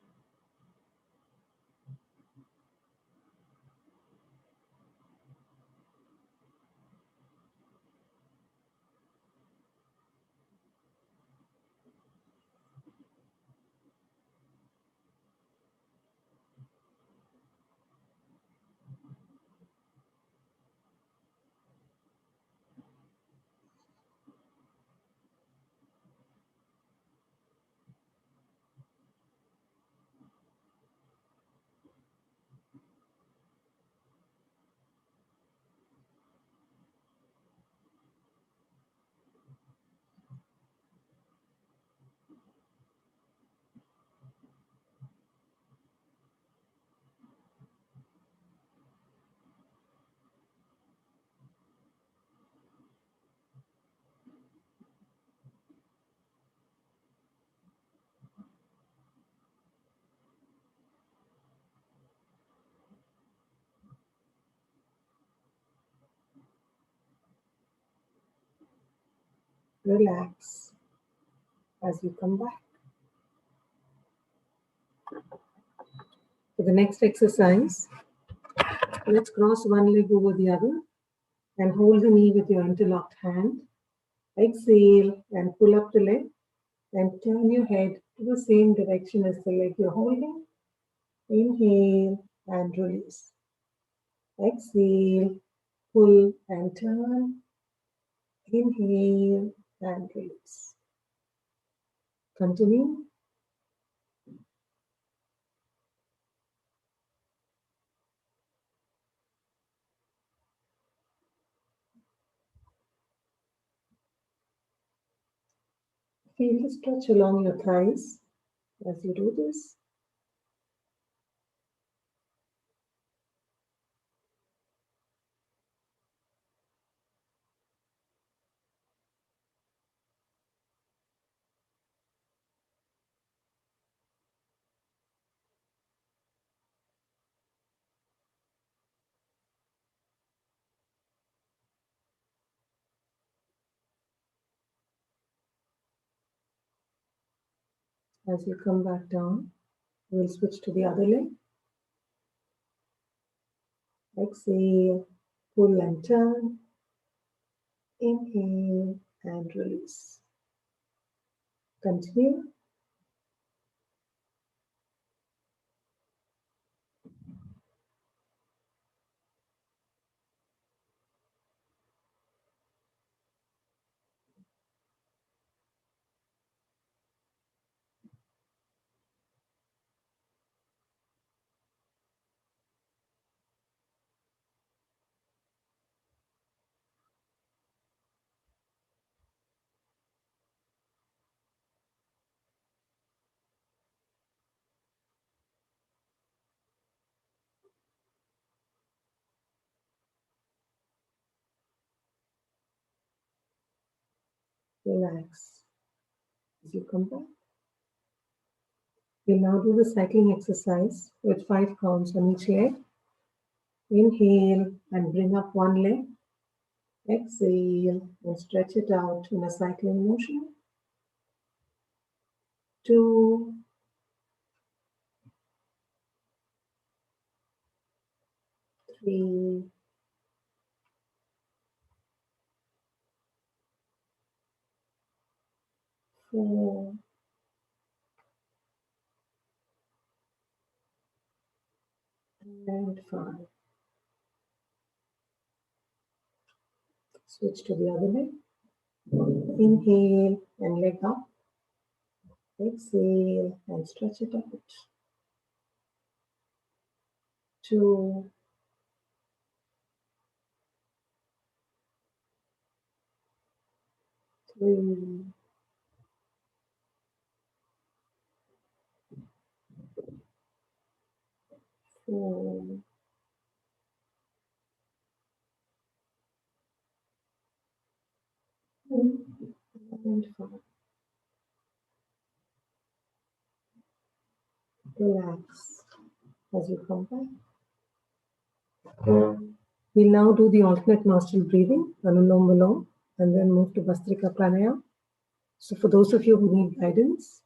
Relax as you come back. For the next exercise, let's cross one leg over the other and hold the knee with your interlocked hand. Exhale and pull up the leg and turn your head to the same direction as the leg you're holding. Inhale and release. Exhale, pull and turn. Inhale and release. Continue. Feel the stretch along your thighs as you do this. As you come back down, we'll switch to the other leg. Exhale, pull and turn. Inhale and release. Continue. Relax as you come back. We'll now do the cycling exercise with 5 counts on each leg. Inhale and bring up one leg. Exhale and stretch it out in a cycling motion. 2, 3, 4, and 5. Switch to the other leg. Inhale and leg up. Exhale and stretch it out. 2, 3, 4, 4, and 5. Relax as you come back. We'll now do the alternate nostril breathing, Anulom Vilom, and then move to Bhastrika Panaya. So for those of you who need guidance,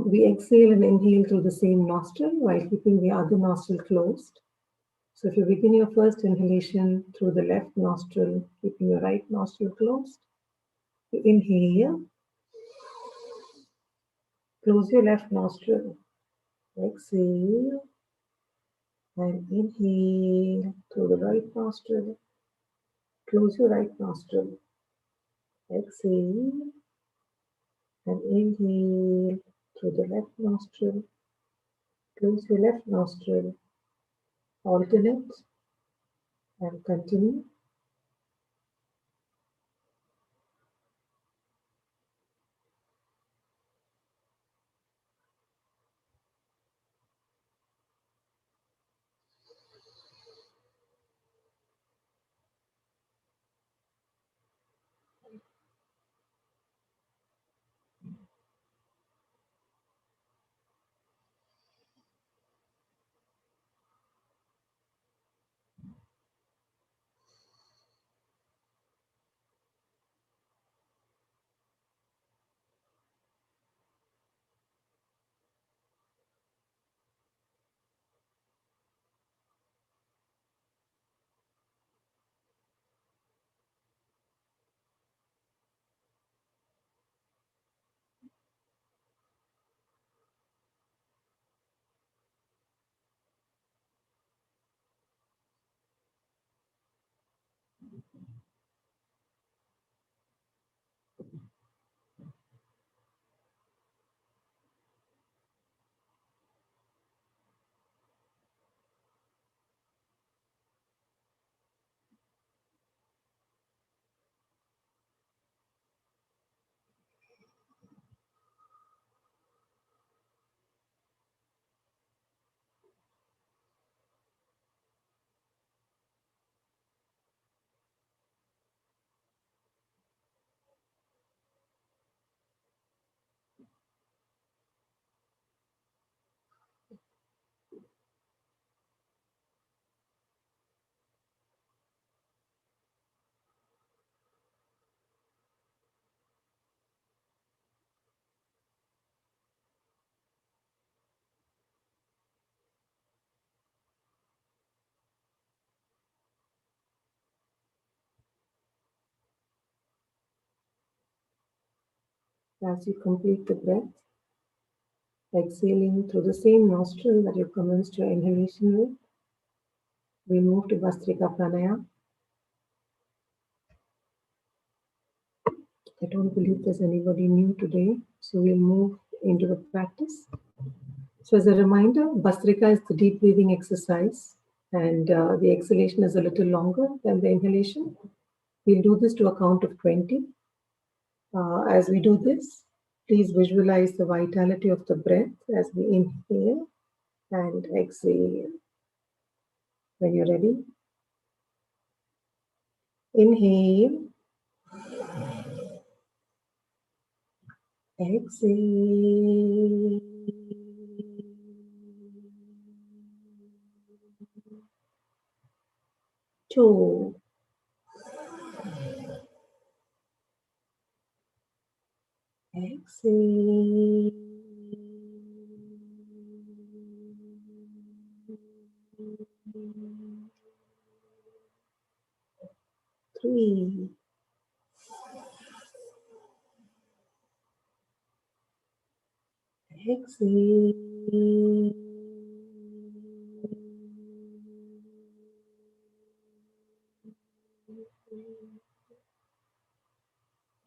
we exhale and inhale through the same nostril while keeping the other nostril closed. So if you begin your first inhalation through the left nostril, keeping your right nostril closed, you inhale, close your left nostril, exhale, and inhale through the right nostril, close your right nostril, exhale, and inhale through the left nostril, close your left nostril, alternate, and continue. As you complete the breath, exhaling through the same nostril that you commenced your inhalation with, we move to Bhastrika Panaya. I don't believe there's anybody new today, so we'll move into the practice. So as a reminder, Bhastrika is the deep breathing exercise, and the exhalation is a little longer than the inhalation. We'll do this to a count of 20. As we do this, please visualize the vitality of the breath as we inhale and exhale. When you're ready, inhale, exhale. 2, exhale. 3, exhale.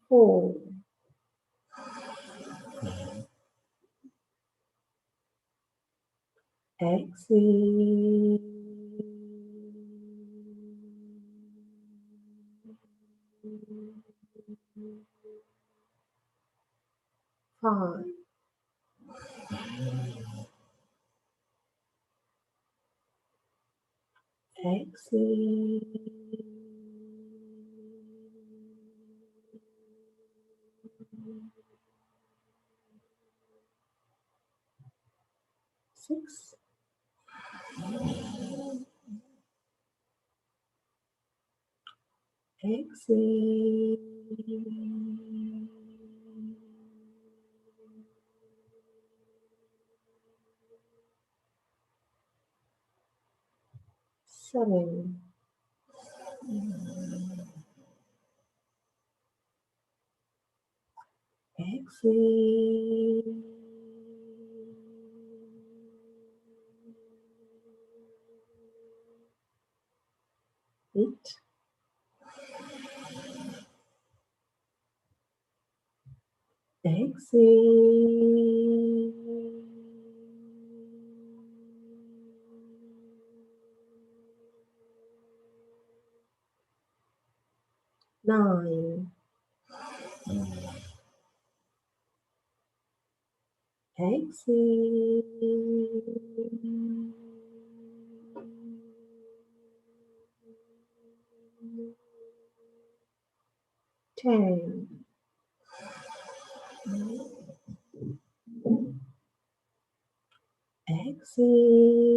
4, exhale. 5, Exhale. 6. Exhale. 7. Exhale. 8. Exhale. 9. Exhale. 10. Exhale.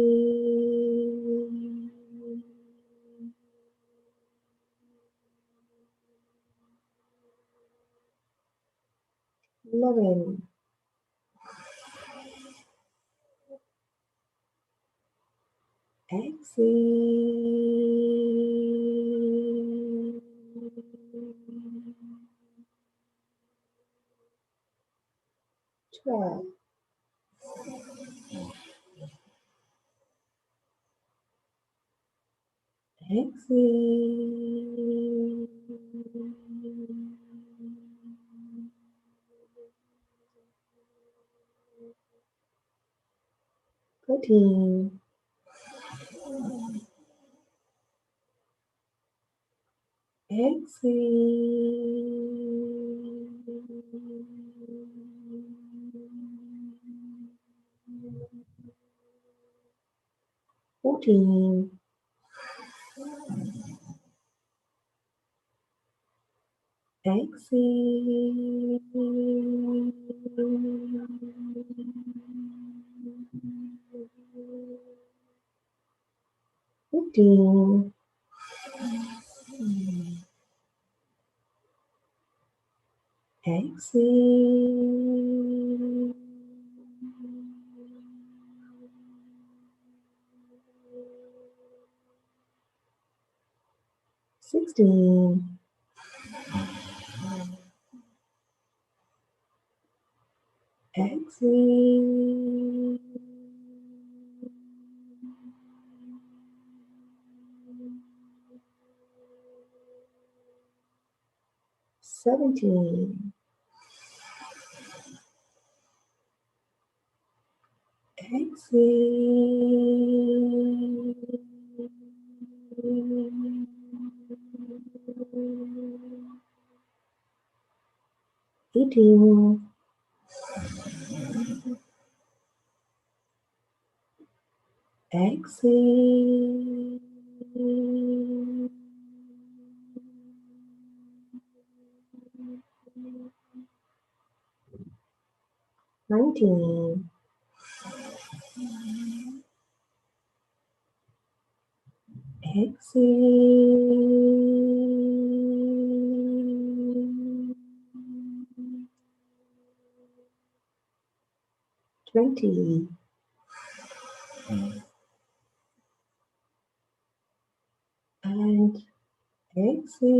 11. Exhale. 12. Exhale. 13. Exhale. 14. Exhale. 15. Exhale. 16. Exhale. 17. Exhale. 18. Exhale. 19. Exhale. 20. And exhale.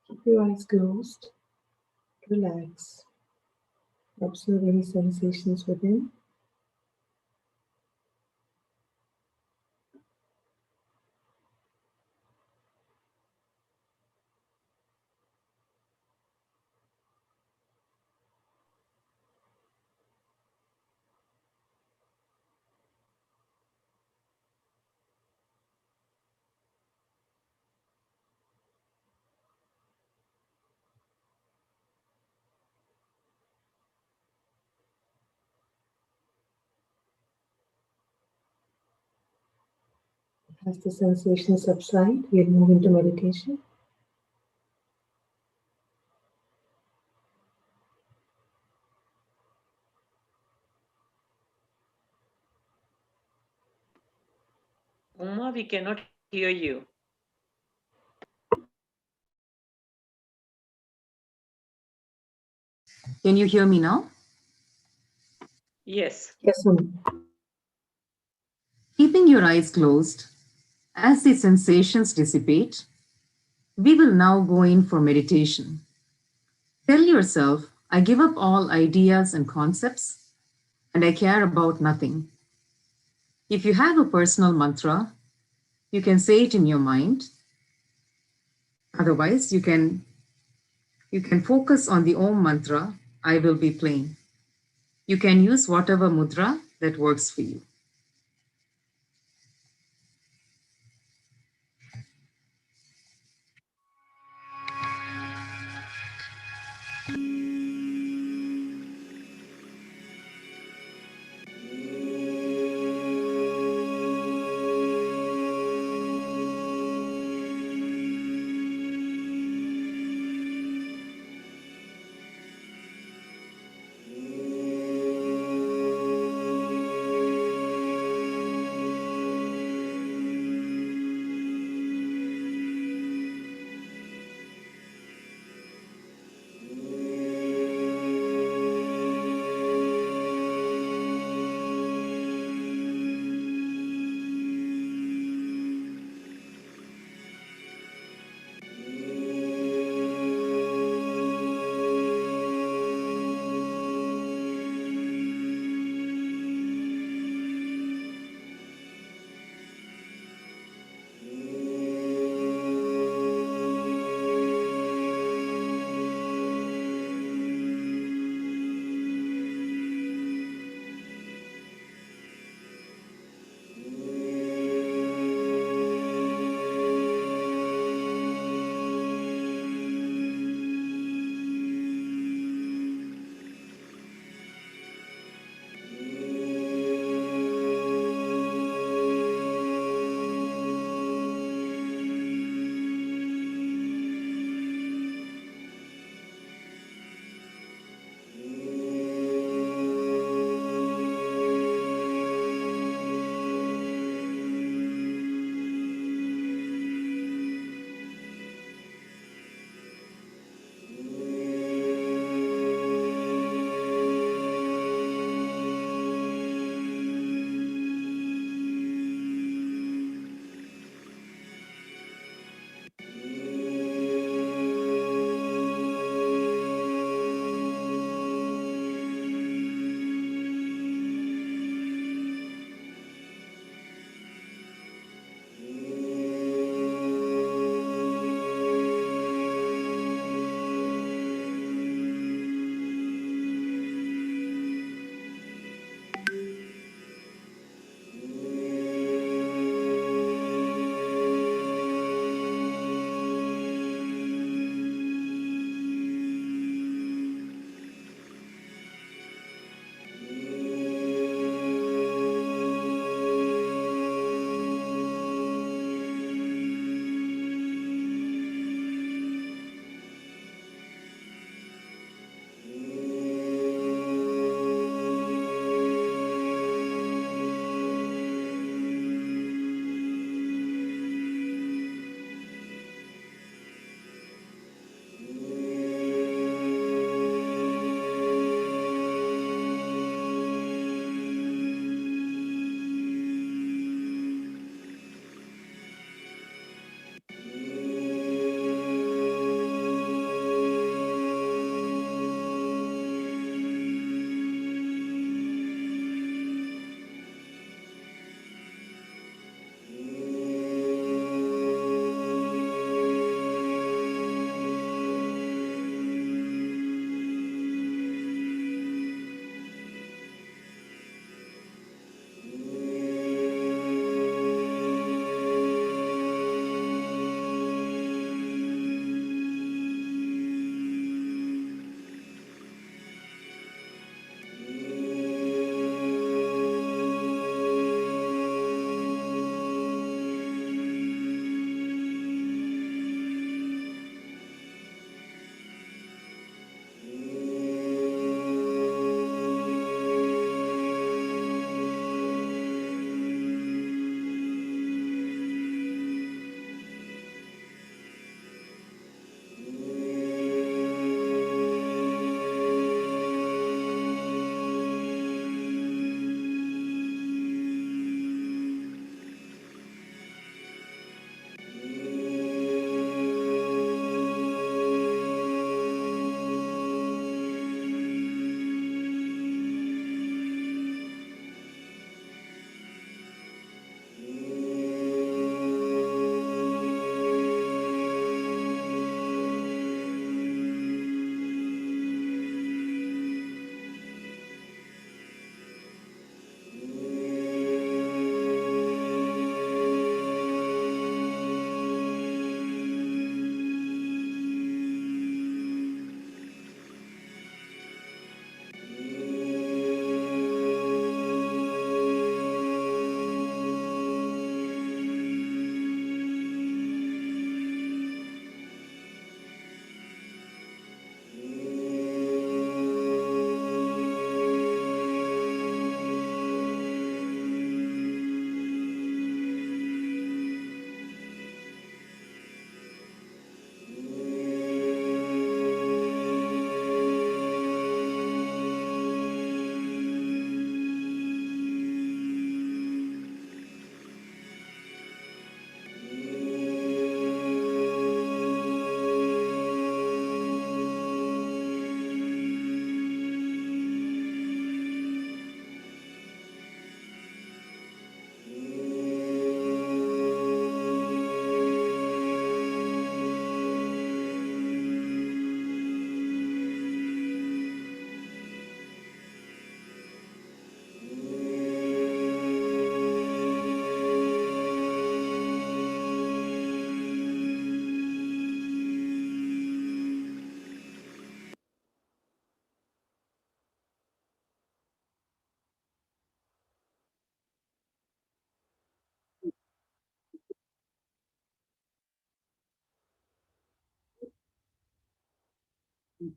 Keep your eyes closed. Relax. Observe any sensations within. As the sensations subside, we'll move into meditation. Uma, we cannot hear you. Can you hear me now? Yes. Yes, Uma. Keeping your eyes closed, as the sensations dissipate, we will now go in for meditation. Tell yourself, I give up all ideas and concepts, and I care about nothing. If you have a personal mantra, you can say it in your mind. Otherwise, you can focus on the Om mantra, I will be plain. You can use whatever mudra that works for you.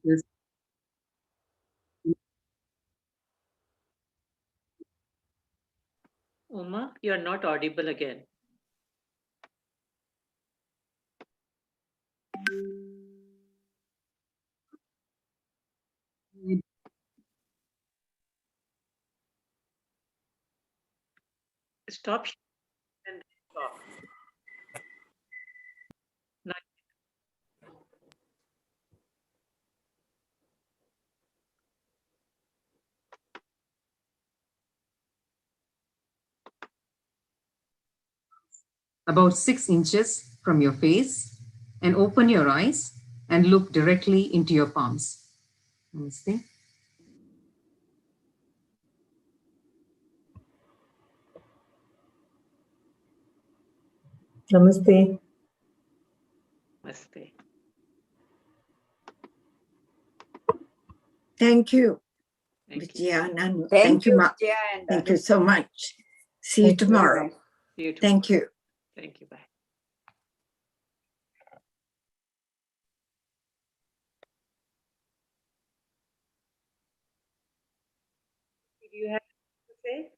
Yes. Uma, you're not audible again. Stop and stop. Now, About 6 inches from your face, and open your eyes and look directly into your palms. Namaste. Namaste. namaste. Thank you, Thank you. Vijaya. And Thank you, Ma. Vijaya and Thank you Arun. so much. See you Thank you. tomorrow. See you tomorrow. Thank you. Thank you. Bye. Do you have to say?